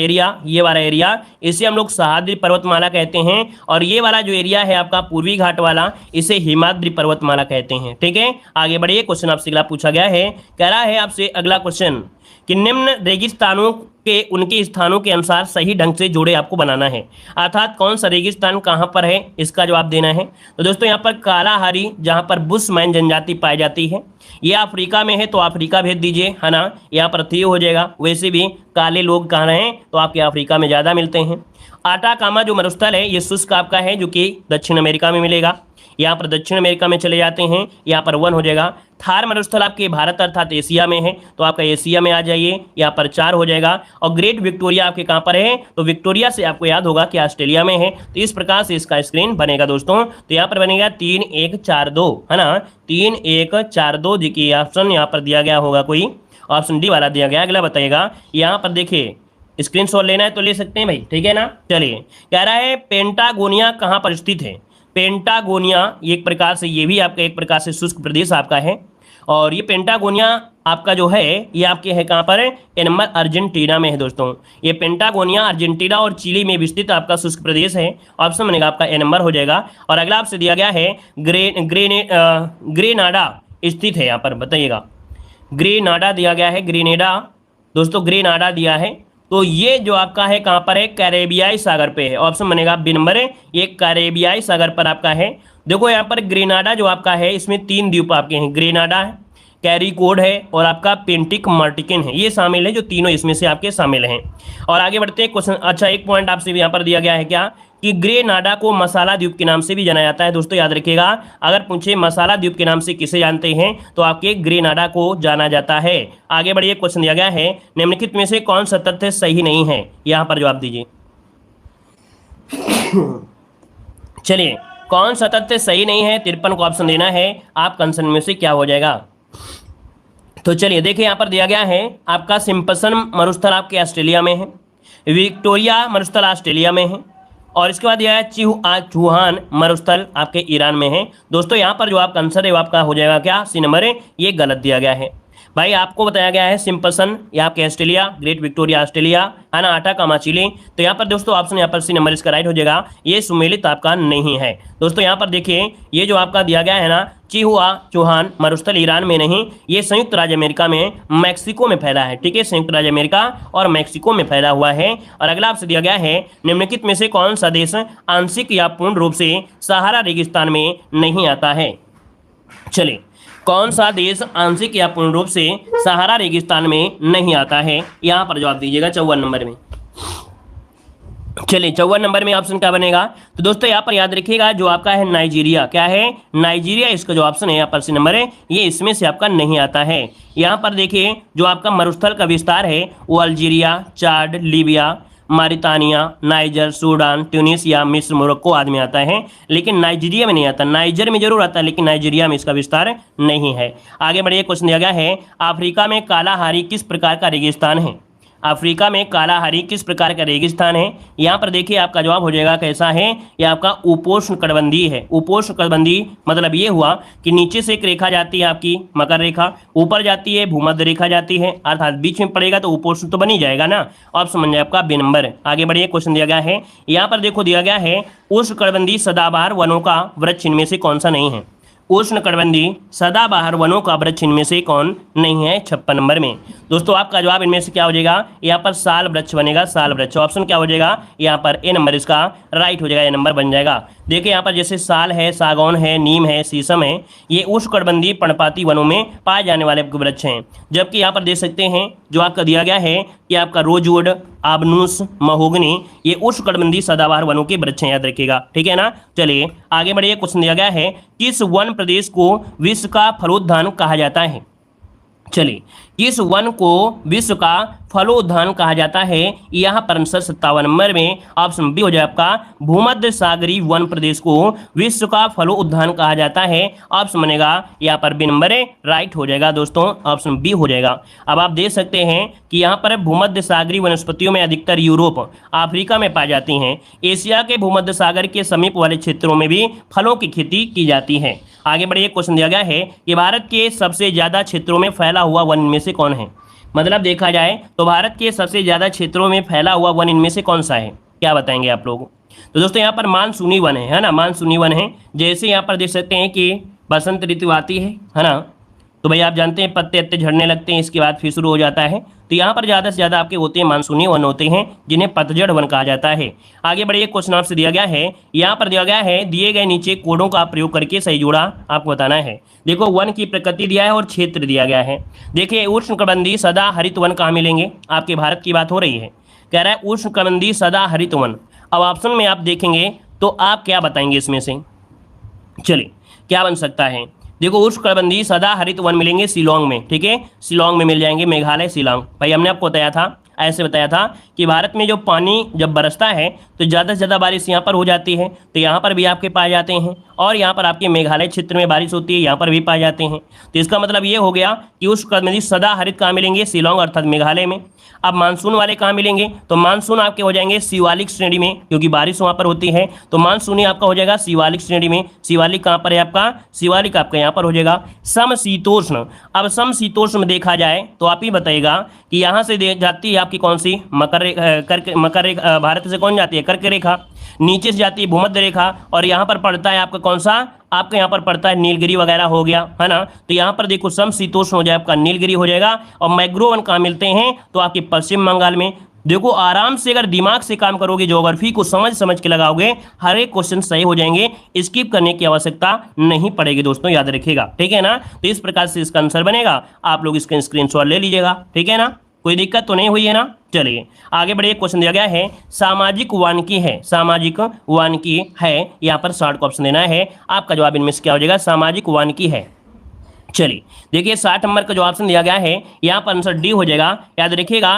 एरिया इसे हम लोग सह्याद्री पर्वतमाला कहते हैं, और ये वाला जो एरिया है आपका पूर्वी घाट वाला, इसे हिमाद्री पर्वतमाला कहते हैं। ठीक है, आगे बढ़िए। क्वेश्चन आपसे अगला पूछा गया है, कह रहा है आपसे अगला क्वेश्चन कि निम्न रेगिस्तानों के उनके स्थानों के अनुसार सही ढंग से जोड़े आपको बनाना है। अर्थात कौन सा रेगिस्तान कहाँ पर है, इसका जवाब देना है। तो दोस्तों यहाँ पर कालाहारी, जहाँ पर बुशमैन जनजाति पाई जाती है, ये अफ्रीका में है तो अफ्रीका भेज दीजिए, है ना। यहाँ पर थी हो जाएगा। वैसे भी काले लोग कहाँ रहे तो आपके अफ्रीका में ज़्यादा मिलते हैं। आटाकामा जो मरुस्थल है, ये शुष्क आपका है, जो कि दक्षिण अमेरिका में मिलेगा। यहाँ पर दक्षिण अमेरिका में चले जाते हैं, यहाँ पर 1 हो जाएगा। थार मरुस्थल आपके भारत अर्थात एशिया में है, तो आपका एशिया में आ जाइए, यहाँ पर 4 हो जाएगा। और ग्रेट विक्टोरिया आपके कहाँ पर है, तो विक्टोरिया से आपको याद होगा कि ऑस्ट्रेलिया में है। तो इस प्रकार से इसका स्क्रीन बनेगा दोस्तों। तो यहाँ पर बनेगा 3 1 4 2, है ना। 3 1 4 2 देखिए ऑप्शन यहाँ पर दिया गया होगा, कोई ऑप्शन डी वाला दिया गया। अगला बताइएगा, यहाँ पर देखिए स्क्रीनशॉट लेना है तो ले सकते हैं भाई, ठीक है ना। चलिए, कह रहा है पेंटागोनिया कहाँ पर स्थित है। पेंटागोनिया एक प्रकार से, ये भी आपका एक प्रकार से शुष्क प्रदेश आपका है। और ये पेंटागोनिया आपका जो है, ये आपके है कहाँ पर है, ए नंबर अर्जेंटीना में है दोस्तों। ये पेंटागोनिया अर्जेंटीना और चिली में विस्तृत आपका शुष्क प्रदेश है। ऑप्शन बनेगा आपका ए नंबर हो जाएगा। और अगला आपसे दिया गया है ग्रेनाडा स्थित है यहाँ पर, बताइएगा। ग्रेनाडा दिया गया है, ग्रेनेडा दोस्तों, ग्रेनाडा दिया है। तो ये जो आपका है कहाँ पर है, कैरेबियाई सागर पे है। ऑप्शन बनेगा बी नंबर है, ये कैरेबियाई सागर पर आपका है। देखो यहाँ पर ग्रेनाडा जो आपका है, इसमें 3 द्वीप आपके हैं, ग्रेनाडा है, कैरिकोड है और आपका पेंटिक मार्टिकन है, ये शामिल है, जो तीनों इसमें से आपके शामिल हैं। और आगे बढ़ते हैं क्वेश्चन। अच्छा, एक पॉइंट आपसे यहाँ पर दिया गया है क्या, कि ग्रेनाडा को मसाला द्वीप के नाम से भी जाना जाता है दोस्तों। याद रखिएगा, अगर पूछे मसाला द्वीप के नाम से किसे जानते हैं, तो आपके ग्रेनाडा को जाना जाता है। आगे बढ़िए, क्वेश्चन दिया गया है, निम्नलिखित में से कौन सा तथ्य सही नहीं है, यहाँ पर जवाब दीजिए। चलिए, कौन सा तथ्य सही नहीं है, 53 को ऑप्शन देना है। आप कंसन में से क्या हो जाएगा। तो चलिए देखिए, यहाँ पर दिया गया है आपका सिम्पसन मरुस्थल आपके ऑस्ट्रेलिया में है, विक्टोरिया मरुस्थल ऑस्ट्रेलिया में है, और इसके बाद दिया है चूहान मरुस्थल आपके ईरान में है। दोस्तों यहाँ पर जो आपका आंसर है वो आपका हो जाएगा क्या, सी नंबर है, ये गलत दिया गया है भाई। आपको बताया गया है सिम्पसन, ये आपके ऑस्ट्रेलिया, ग्रेट विक्टोरिया ऑस्ट्रेलिया, है ना, आटाकामा चिली। तो यहाँ पर दोस्तों ऑप्शन यहाँ पर सी नंबर इसका राइट हो जाएगा, ये सुमेलित आपका नहीं है। दोस्तों यहाँ पर देखिए, ये जो आपका दिया गया है ना, चिहुआ चौहान मरुस्थल ईरान में नहीं, ये संयुक्त राज्य अमेरिका में मैक्सिको में फैला है। ठीक है, संयुक्त राज्य अमेरिका और मैक्सिको में फैला हुआ है। और अगला आपसे दिया गया है, निम्नलिखित में से कौन सा देश आंशिक या पूर्ण रूप से सहारा रेगिस्तान में नहीं आता है। चलिए, कौन सा देश आंशिक या पूर्ण रूप से सहारा रेगिस्तान में नहीं आता है, यहाँ पर जवाब दीजिएगा 54 नंबर में। चलिए, 54 नंबर में ऑप्शन क्या बनेगा, तो दोस्तों यहाँ पर याद रखिएगा, जो आपका है नाइजीरिया, क्या है, नाइजीरिया, इसका जो ऑप्शन है यहाँ पर सी नंबर है, ये इसमें से आपका नहीं आता है। यहाँ पर देखिए, जो आपका मरुस्थल का विस्तार है वो अल्जीरिया, चाड, लीबिया, मारितानिया, नाइजर, सूडान, ट्यूनिसिया, मिस्र, मोरक्को आदि में आता है, लेकिन नाइजीरिया में नहीं आता। नाइजर में जरूर आता है, लेकिन नाइजीरिया में इसका विस्तार नहीं है। आगे बढ़िए, क्वेश्चन दिया गया है, अफ्रीका में कालाहारी किस प्रकार का रेगिस्तान है। अफ्रीका में कालाहारी किस प्रकार का रेगिस्तान है, यहाँ पर देखिए आपका जवाब हो जाएगा कैसा है, यह आपका उपोष्ण कटिबंधीय है। उपोष्ण कटिबंधीय मतलब ये हुआ कि नीचे से एक रेखा जाती है आपकी मकर रेखा, ऊपर जाती है भूमध्य रेखा जाती है, अर्थात बीच में पड़ेगा तो उपोष्ण तो बन ही जाएगा ना। ऑप्शन बन जाए आपका बी नंबर। आगे बढ़िए, क्वेश्चन दिया गया है, यहाँ पर देखो दिया गया है, उष्ण कटिबंधीय सदाबहार वनों का वृक्ष इनमें से कौन सा नहीं है। उष्ण कटिबंधीय सदाबहार वनों का वृक्ष इनमें से कौन नहीं है, 56 नंबर में। दोस्तों आपका जवाब इनमें से क्या हो जाएगा, यहाँ पर साल वृक्ष बनेगा, साल वृक्ष। ऑप्शन क्या हो जाएगा, यहाँ पर ए नंबर इसका राइट हो जाएगा, ए नंबर बन जाएगा। देखिए यहाँ पर जैसे साल है, सागौन है, नीम है, शीशम है, ये उष्णकटिबंधीय पर्णपाती वनों में पाए जाने वाले वृक्ष हैं। जबकि यहाँ पर देख सकते हैं, जो आपका दिया गया है कि आपका रोजवुड, आबनूस, महोगनी, ये उष्णकटिबंधीय सदाबहार वनों के वृक्ष हैं, याद रखिएगा, ठीक है ना। चलिए आगे बढ़िए, क्वेश्चन दिया गया है, किस वन प्रदेश को विश्व का फलोद्यान कहा जाता है। चलिए, किस वन को विश्व का फलोद्यान कहा जाता है? यहाँ पर आंसर 57 नंबर में ऑप्शन बी हो जाए आपका, भूमध्य सागरीय वन प्रदेश को विश्व का फलोद्यान कहा जाता है। ऑप्शन बनेगा यहाँ पर बी नंबर राइट हो जाएगा दोस्तों, ऑप्शन बी हो जाएगा। अब आप देख सकते हैं कि यहाँ पर भूमध्य सागरीय वनस्पतियों में अधिकतर यूरोप, अफ्रीका में पाई जाती हैं। एशिया के भूमध्य सागर के समीप वाले क्षेत्रों में भी फलों की खेती की जाती है। आगे बढ़िए, क्वेश्चन दिया गया है कि भारत के सबसे ज्यादा क्षेत्रों में फैला हुआ वन इनमें से कौन है? मतलब देखा जाए तो भारत के सबसे ज्यादा क्षेत्रों में फैला हुआ वन इनमें से कौन सा है, क्या बताएंगे आप लोग? तो दोस्तों यहाँ पर मानसूनी वन है ना, मानसूनी वन है। जैसे यहाँ पर देख सकते हैं कि बसंत ऋतु आती है ना, तो भाई आप जानते हैं पत्ते अत्ते झड़ने लगते हैं, इसके बाद फिर शुरू हो जाता है। तो यहाँ पर ज़्यादा से ज़्यादा आपके होते हैं मानसूनी वन होते हैं, जिन्हें पतझड़ वन कहा जाता है। आगे बढ़िए, क्वेश्चन आपसे दिया गया है, यहाँ पर दिया गया है दिए गए नीचे कोडों का प्रयोग करके सही जोड़ा आपको बताना है। देखो वन की प्रकृति दिया है और क्षेत्र दिया गया है। देखिए उष्णकटिबंधीय सदा हरित वन कहाँ मिलेंगे? आपके भारत की बात हो रही है, कह रहा है उष्णकटिबंधीय सदा हरित वन। अब ऑप्शन में आप देखेंगे तो आप क्या बताएंगे इसमें से? चलिए क्या बन सकता है? देखो उष्णकटिबंधीय सदा हरित वन मिलेंगे शिलोंग में, ठीक है, शिलोंग में मिल जाएंगे, मेघालय शिलोंग। भाई हमने आपको बताया था, ऐसे बताया था कि भारत में जो पानी जब बरसता है तो ज़्यादा से ज़्यादा बारिश यहाँ पर हो जाती है, तो यहाँ पर भी आपके पाए जाते हैं। और यहाँ पर आपके मेघालय क्षेत्र में बारिश होती है, यहाँ पर भी पाए जाते हैं। तो इसका मतलब ये हो गया कि उष्णकटिबंधीय सदा हरित कहाँ मिलेंगे? शिलोंग अर्थात मेघालय में। अब मानसून वाले कहाँ मिलेंगे? तो मानसून आपके हो जाएंगे शिवालिक श्रेणी में, क्योंकि बारिश वहाँ पर होती है, तो मानसूनी आपका हो जाएगा शिवालिक श्रेणी में। शिवालिक कहाँ पर है आपका? शिवालिक आपका यहाँ पर हो जाएगा। समशीतोष्ण, अब समशीतोष्ण में देखा जाए तो आप ही बताइएगा कि यहाँ से जाती है आपकी कौन सी? मकर रेखा। भारत से कौन जाती है? कर्क रेखा। नीचे से जाती है भूमध्य रेखा, और यहाँ पर पड़ता है आपका कौन सा? आपका यहाँ पर पड़ता है नीलगिरी वगैरह हो गया, है ना। तो यहाँ पर देखो समशीतोष्ण हो जाए आपका नीलगिरी हो जाएगा। और मैंग्रोव वन कहाँ मिलते हैं? तो आपके पश्चिम बंगाल में। देखो आराम से अगर दिमाग से काम करोगे, ज्योग्राफी को समझ समझ के लगाओगे, हर एक क्वेश्चन सही हो जाएंगे, स्किप करने की आवश्यकता नहीं पड़ेगी दोस्तों, याद रखिएगा, ठीक है ना। तो इस प्रकार से इसका आंसर बनेगा, आप लोग इसका स्क्रीनशॉट ले लीजिएगा, ठीक है ना, कोई दिक्कत तो नहीं हुई है ना। चलिए आगे बढ़िए, क्वेश्चन दिया गया है सामाजिक वानिकी है, सामाजिक वानिकी है, यहाँ पर शॉर्ट का ऑप्शन देना है। आपका जवाब इनमें से क्या हो जाएगा? सामाजिक वानिकी है। चलिए देखिए 60 नंबर का जो ऑप्शन दिया गया है, यहाँ पर आंसर डी हो जाएगा। याद रखिएगा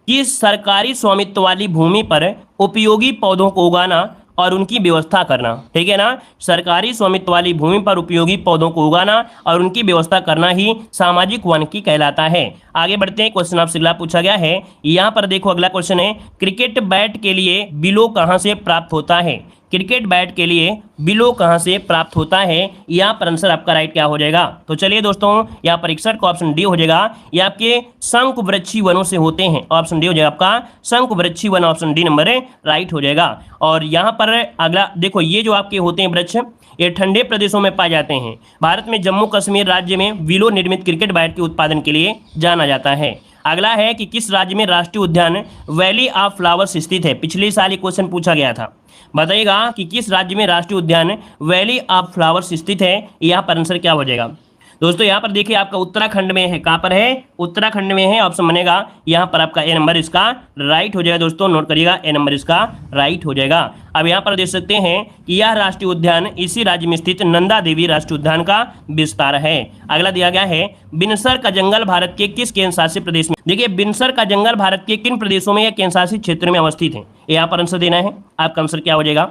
कि सरकारी स्वामित्व वाली भूमि पर उपयोगी पौधों को उगाना और उनकी व्यवस्था करना, ठीक है ना। सरकारी स्वामित्व वाली भूमि पर उपयोगी पौधों को उगाना और उनकी व्यवस्था करना ही सामाजिक वानिकी कहलाता है। आगे बढ़ते हैं, क्वेश्चन आपसे अगला पूछा गया है, यहाँ पर देखो अगला क्वेश्चन है, क्रिकेट बैट के लिए बिलो कहाँ से प्राप्त होता है? क्रिकेट बैट के लिए बिलो कहाँ से प्राप्त होता है? यहाँ पर आंसर आपका राइट क्या हो जाएगा? तो चलिए दोस्तों यहाँ पर 61 का ऑप्शन डी हो जाएगा। ये आपके शंख वृक्षी वनों से होते हैं, ऑप्शन डी हो जाएगा आपका शंख वृक्षी वन, ऑप्शन डी नंबर राइट हो जाएगा। और यहाँ पर अगला देखो, ये जो आपके होते हैं वृक्ष, ये ठंडे प्रदेशों में पाए जाते हैं। भारत में जम्मू कश्मीर राज्य में विलो निर्मित क्रिकेट बैट के उत्पादन के लिए जाना जाता है। अगला है कि किस राज्य में राष्ट्रीय उद्यान वैली ऑफ फ्लावर्स स्थित है? पिछले साल ये क्वेश्चन पूछा गया था, बताइएगा कि किस राज्य में राष्ट्रीय उद्यान वैली ऑफ फ्लावर्स स्थित है? यहाँ पर आंसर क्या हो जाएगा दोस्तों? यहाँ पर देखिए आपका उत्तराखंड में है। कहाँ पर है? उत्तराखंड में है, ऑप्शन बनेगा यहाँ पर आपका ए नंबर इसका राइट हो जाएगा। दोस्तों नोट करिएगा, ए नंबर इसका राइट हो जाएगा। अब यहाँ पर देख सकते हैं कि यह राष्ट्रीय उद्यान इसी राज्य में स्थित नंदा देवी राष्ट्रीय उद्यान का विस्तार है। अगला दिया गया है, बिनसर का जंगल भारत के किस केंद्र शासित प्रदेश में? देखिए बिनसर का जंगल भारत के किन प्रदेशों में या केंद्र शासित क्षेत्र में अवस्थित है? यहाँ पर आंसर देना है। आपका आंसर क्या हो जाएगा?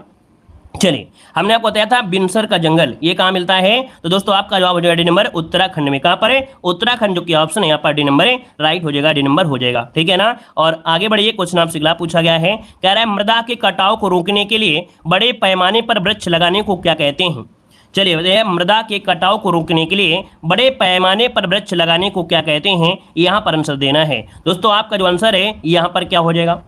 चलिए हमने आपको बताया था बिनसर का जंगल ये कहाँ मिलता है, तो दोस्तों आपका जवाब हो जाएगा डी नंबर उत्तराखंड में। कहाँ पर है? उत्तराखंड, जो कि ऑप्शन है यहाँ पर डी नंबर राइट हो जाएगा, डी नंबर हो जाएगा, ठीक है ना। और आगे बढ़िए, क्वेश्चन आपसे अगला पूछा गया है, कह रहा है मृदा के कटाव को रोकने के लिए बड़े पैमाने पर वृक्ष लगाने को क्या कहते हैं? चलिए बताइए, मृदा के कटाव को रोकने के लिए बड़े पैमाने पर वृक्ष लगाने को क्या कहते हैं? यहाँ पर आंसर देना है। दोस्तों आपका जो आंसर है यहाँ पर क्या हो जाएगा?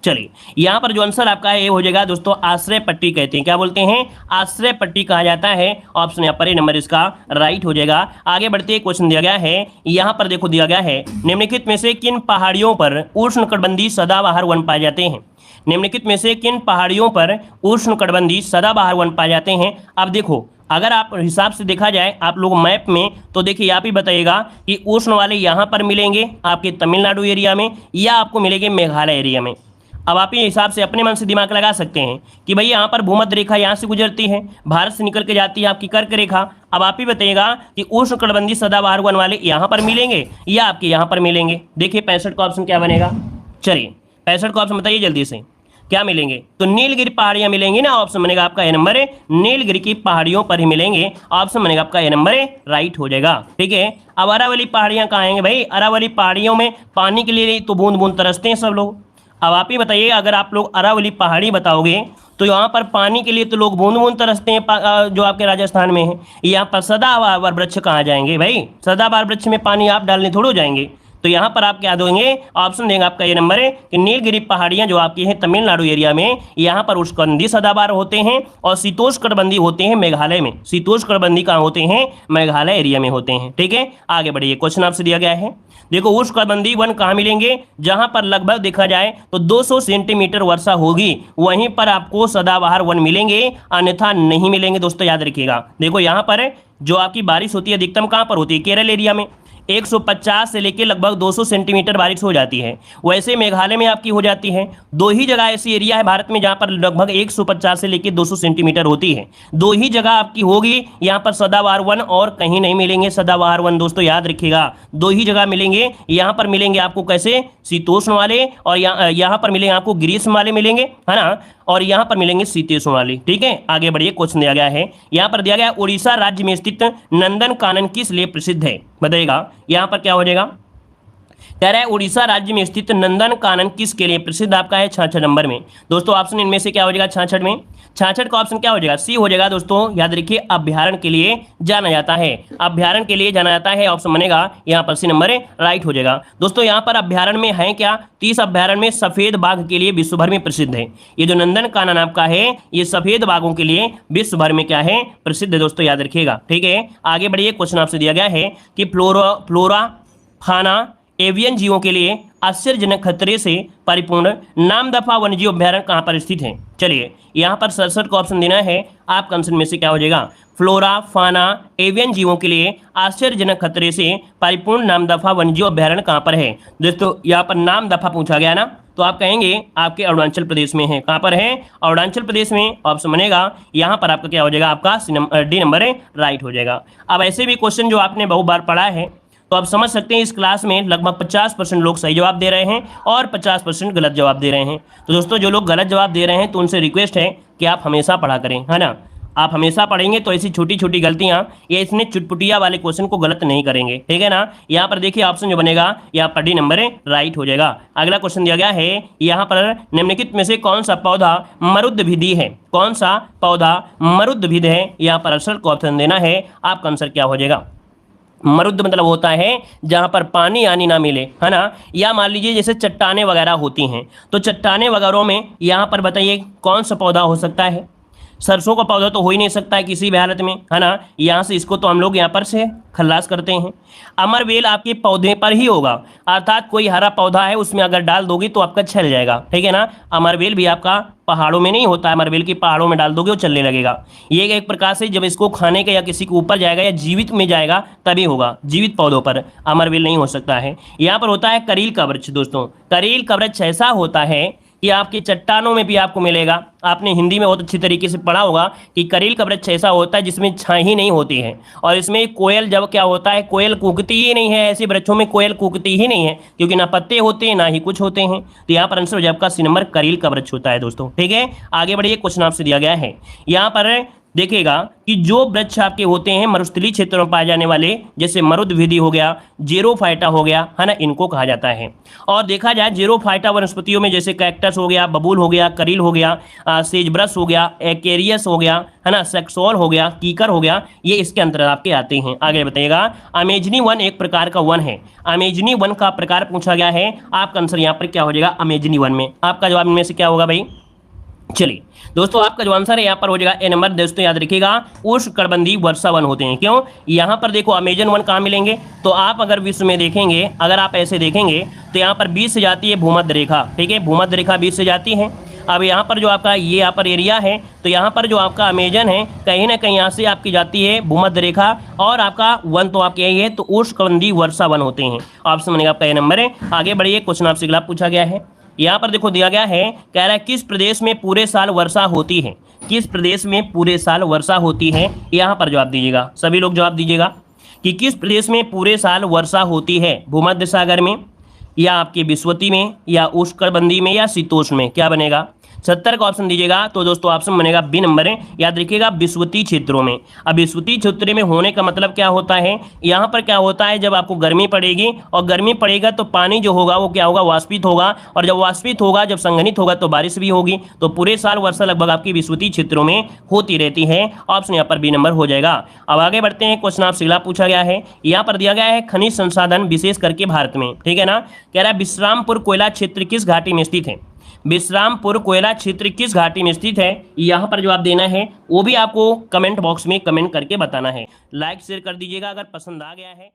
चलिए यहाँ पर जो आंसर आपका है ये हो जाएगा दोस्तों आश्रय पट्टी कहते हैं। क्या बोलते हैं? आश्रय पट्टी कहा जाता है, ऑप्शन यहाँ पर नंबर इसका राइट हो जाएगा। आगे बढ़ते हैं, क्वेश्चन दिया गया है, यहाँ पर देखो दिया गया है, निम्नलिखित में से किन पहाड़ियों पर उष्णकटिबंधीय सदाबहार वन पाए जाते हैं? निम्नलिखित में से किन पहाड़ियों पर उष्णकटिबंधीय सदाबहार वन पाए जाते हैं? अब देखो अगर आप हिसाब से देखा जाए आप लोग मैप में, तो देखिए आप ही बताइएगा कि उष्ण वाले यहाँ पर मिलेंगे आपके तमिलनाडु एरिया में, या आपको मिलेंगे मेघालय एरिया में। अब आप ये हिसाब से अपने मन से दिमाग लगा सकते हैं कि भाई यहाँ पर भूमध्य रेखा यहाँ से गुजरती है, भारत से निकल के जाती है आपकी कर्क रेखा। अब आप ही बताइएगा कि उष्णकटिबंधीय सदाबहार वन वाले यहाँ पर मिलेंगे या आपके यहाँ पर मिलेंगे। देखिए 65 का ऑप्शन क्या बनेगा, चलिए 65 का ऑप्शन बताइए जल्दी से क्या मिलेंगे। तो नीलगिरी पहाड़ियां मिलेंगी ना, ऑप्शन बनेगा आपका ए नंबर है, नीलगिरी की पहाड़ियों पर ही मिलेंगे, ऑप्शन बनेगा आपका ए नंबर है, राइट हो जाएगा। ठीक है, अब अरावली पहाड़ियां कहाँ आएंगे भाई, अरावली पहाड़ियों में पानी के लिए तो बूंद बूंद तरसते हैं सब लोग। अब आप ही बताइए, अगर आप लोग अरावली पहाड़ी बताओगे तो यहाँ पर पानी के लिए तो लोग बूंद बूंद तरसते हैं जो आपके राजस्थान में है। यहाँ पर सदाबहार वृक्ष कहाँ जाएंगे भाई, सदाबहार वृक्ष में पानी आप डालने थोड़ो जाएंगे। तो यहाँ पर आप क्या देंगे, ऑप्शन देंगे आपका ये नंबर है कि नीलगिरी पहाड़ियां जो आपकी हैं तमिलनाडु एरिया में, यहाँ पर उष्णकटिबंधीय सदाबहार होते हैं और शीतोष्णकटिबंधीय होते हैं मेघालय में। शीतोष्णकटिबंधीय कहाँ होते हैं, मेघालय एरिया में होते हैं। ठीक है, आगे बढ़िए, क्वेश्चन आपसे दिया गया है। देखो उष्णकटिबंधीय वन कहाँ मिलेंगे, जहां पर लगभग देखा जाए तो 200 सेंटीमीटर वर्षा होगी वहीं पर आपको सदाबहार वन मिलेंगे, अन्यथा नहीं मिलेंगे। दोस्तों याद रखिएगा, देखो यहाँ पर जो आपकी बारिश होती है अधिकतम कहाँ पर होती है, केरल एरिया में 150 से लेकर लगभग 200 सेंटीमीटर बारिश हो जाती है। वैसे मेघालय में आपकी हो जाती है। दो ही जगह ऐसी एरिया है भारत में जहां पर लगभग 150 से लेकर 200 सेंटीमीटर होती है, दो ही जगह आपकी होगी यहाँ पर सदाबहार वन, और कहीं नहीं मिलेंगे सदाबहार वन। दोस्तों याद रखिएगा, दो ही जगह मिलेंगे, यहाँ पर मिलेंगे आपको कैसे, शीतोष्ण वाले, और यहाँ पर मिलेंगे आपको ग्रीष्म वाले मिलेंगे, है ना, और यहाँ पर मिलेंगे शीतोष्ण वाले। ठीक है, आगे बढ़िए, क्वेश्चन दिया गया है, यहाँ पर दिया गया उड़ीसा राज्य में स्थित नंदन कानन किस लिए प्रसिद्ध है, बताइएगा। यहाँ पर क्या हो जाएगा, कह रहा है उड़ीसा राज्य में स्थित नंदन कानन किसके लिए प्रसिद्ध, आपका है 66 नंबर में। दोस्तों ऑप्शन इनमें से क्या हो जाएगा 66 में, 66 का ऑप्शन क्या हो जाएगा, सी हो जाएगा। दोस्तों याद रखिए, अभ्यारण्य के लिए जाना जाता है, अभ्यारण्य के लिए जाना जाता है, ऑप्शन बनेगा यहाँ पर सी नंबर है, राइट हो जाएगा। दोस्तों यहाँ पर अभ्यारण्य में है क्या, 30 अभ्यारण्य में सफेद बाघ के लिए विश्व भर में प्रसिद्ध है। ये जो नंदन कानन आपका है ये सफेद बाघों के लिए विश्व भर में क्या है, प्रसिद्ध है। दोस्तों याद रखिएगा। ठीक है, आगे बढ़िए, क्वेश्चन आपसे दिया गया है कि फ्लोरा फाना एवियन जीवों के लिए आश्चर्यजनक खतरे से परिपूर्ण नामदफा वन्यजीव अभ्यारण्य कहाँ पर स्थित है। चलिए यहाँ पर 67 का ऑप्शन देना है, आपका आंसर में से क्या हो जाएगा, फ्लोरा फाना एवियन जीवों के लिए आश्चर्यजनक खतरे से परिपूर्ण नामदफा वन्यजीव अभ्यारण्य कहाँ पर है। दोस्तों यहाँ पर नामदफा पूछा गया ना, तो आप कहेंगे आपके अरुणाचल प्रदेश में है। कहाँ पर है, अरुणाचल प्रदेश में, ऑप्शन बनेगा यहाँ पर आपका क्या हो जाएगा, आपका डी नंबर है, राइट हो जाएगा। अब ऐसे भी क्वेश्चन जो आपने बहुत बार पढ़ा है, तो आप समझ सकते हैं इस क्लास में लगभग 50% लोग सही जवाब दे रहे हैं और 50% गलत जवाब दे रहे हैं। तो दोस्तों जो लोग गलत जवाब दे रहे हैं तो उनसे रिक्वेस्ट है कि आप हमेशा पढ़ा करें, है ना, आप हमेशा पढ़ेंगे तो ऐसी छोटी छोटी गलतियां या इसने चुटपुटिया वाले क्वेश्चन को गलत नहीं करेंगे। ठीक है ना, यहाँ पर देखिए ऑप्शन जो बनेगा यहाँ पर डी नंबर है, राइट हो जाएगा। अगला क्वेश्चन दिया गया है, यहाँ पर निम्नलिखित में से कौन सा पौधा मरुद्भिदि है, कौन सा पौधा मरुद्भिद है, यहाँ पर आंसर को ऑप्शन देना है, आपका आंसर क्या हो जाएगा। मरुद मतलब होता है जहां पर पानी आनी ना मिले, है ना, या मान लीजिए जैसे चट्टाने वगैरह होती हैं, तो चट्टाने वगैरह में यहाँ पर बताइए कौन सा पौधा हो सकता है। सरसों का पौधा तो हो ही नहीं सकता है किसी भी हालत में, है ना, यहाँ से इसको तो हम लोग यहाँ पर से खल्लास करते हैं। अमरवेल आपके पौधे पर ही होगा, अर्थात कोई हरा पौधा है उसमें अगर डाल दोगी तो आपका छल जाएगा। ठीक है ना, अमरवेल भी आपका पहाड़ों में नहीं होता है, अमरवेल की पहाड़ों में डाल दोगे वो चलने लगेगा। ये एक प्रकार से जब इसको खाने का या किसी के ऊपर जाएगा या जीवित में जाएगा तभी होगा, जीवित पौधों पर अमरवेल नहीं हो सकता है। यहाँ पर होता है करील का वृक्ष। दोस्तों करील का वृक्ष ऐसा होता है कि आपकी चट्टानों में भी आपको मिलेगा। आपने हिंदी में बहुत अच्छी तरीके से पढ़ा होगा कि करील का वृक्ष ऐसा होता है जिसमें छाई ही नहीं होती है, और इसमें कोयल जब क्या होता है, कोयल कूकती ही नहीं है, ऐसे वृक्षों में कोयल कूकती ही नहीं है क्योंकि ना पत्ते होते हैं ना ही कुछ होते हैं। तो यहाँ पर आंसर आपका सी नंबर करील का वृक्ष होता है। दोस्तों ठीक है, आगे बढ़िए, क्वेश्चन आपसे दिया गया है, यहाँ पर देखिएगा कि जो वृक्ष आपके होते हैं मरुस्थलीय क्षेत्रों में पाए जाने वाले, जैसे मरुद्भिदि हो गया, जेरोफाइटा हो गया, है ना, इनको कहा जाता है। और देखा जाए जेरोफाइटा वनस्पतियों में जैसे कैक्टस हो गया, बबूल हो गया, करील हो गया, सेजब्रस हो गया, एकेरियस हो गया, है ना, सेक्सोल हो गया, कीकर हो गया, ये इसके अंतर्गत आपके आते हैं। आगे बताइएगा, अमेजनी वन एक प्रकार का वन है, अमेजनी वन का प्रकार पूछा गया है, आपका आंसर यहाँ पर क्या हो जाएगा, अमेजनी वन में। आपका जवाब इनमें से क्या होगा भाई, चलिए दोस्तों आपका जो आंसर है यहाँ पर हो जाएगा ए नंबर। दोस्तों याद रखिएगा उष्णकटिबंधीय वर्षा वन होते हैं। क्यों, यहाँ पर देखो अमेजन वन कहाँ मिलेंगे, तो आप अगर विश्व में देखेंगे, अगर आप ऐसे देखेंगे तो यहाँ पर 20 से जाती है भूमध्य रेखा। ठीक है, भूमध्य रेखा 20 से जाती है। अब यहाँ पर जो आपका ये यहाँ पर एरिया है, तो यहाँ पर जो आपका अमेजन है कहीं ना कहीं यहाँ से आपकी जाती है भूमध्य रेखा, और आपका वन तो आपके यही है, तो उष्णकटिबंधीय वर्षा वन होते हैं। ऑप्शन बनेगा आपका ए नंबर है। आगे बढ़िए, क्वेश्चन आपसे अगला पूछा गया है, यहाँ पर देखो दिया गया है, कह रहा है किस प्रदेश में पूरे साल वर्षा होती है, किस प्रदेश में पूरे साल वर्षा होती है, यहाँ पर जवाब दीजिएगा, सभी लोग जवाब दीजिएगा कि किस प्रदेश में पूरे साल वर्षा होती है, भूमध्य सागर में या आपके विश्वती में या उष्णकटिबंधीय में या शीतोष्ण में, क्या बनेगा? 70 का ऑप्शन दीजिएगा तो दोस्तों ऑप्शन बनेगा बी नंबर है। याद रखिएगा विषुवतीय क्षेत्रों में। अब विषुवतीय क्षेत्र में होने का मतलब क्या होता है, यहाँ पर क्या होता है, जब आपको गर्मी पड़ेगी और गर्मी पड़ेगा तो पानी जो होगा वो क्या होगा, वाष्पित होगा, और जब वाष्पित होगा, जब संघनित होगा तो बारिश भी होगी। तो पूरे साल वर्षा लगभग आपकी विषुवतीय क्षेत्रों में होती रहती है। ऑप्शन यहाँ पर बी नंबर हो जाएगा। अब आगे बढ़ते हैं, क्वेश्चन आपसे अगला पूछा गया है, यहाँ पर दिया गया है खनिज संसाधन विशेष करके भारत में, ठीक है ना। कह रहा है विश्रामपुर कोयला क्षेत्र किस घाटी में स्थित है, विश्रामपुर कोयला क्षेत्र किस घाटी में स्थित है, यहां पर जवाब देना है, वो भी आपको कमेंट बॉक्स में कमेंट करके बताना है। लाइक शेयर कर दीजिएगा अगर पसंद आ गया है।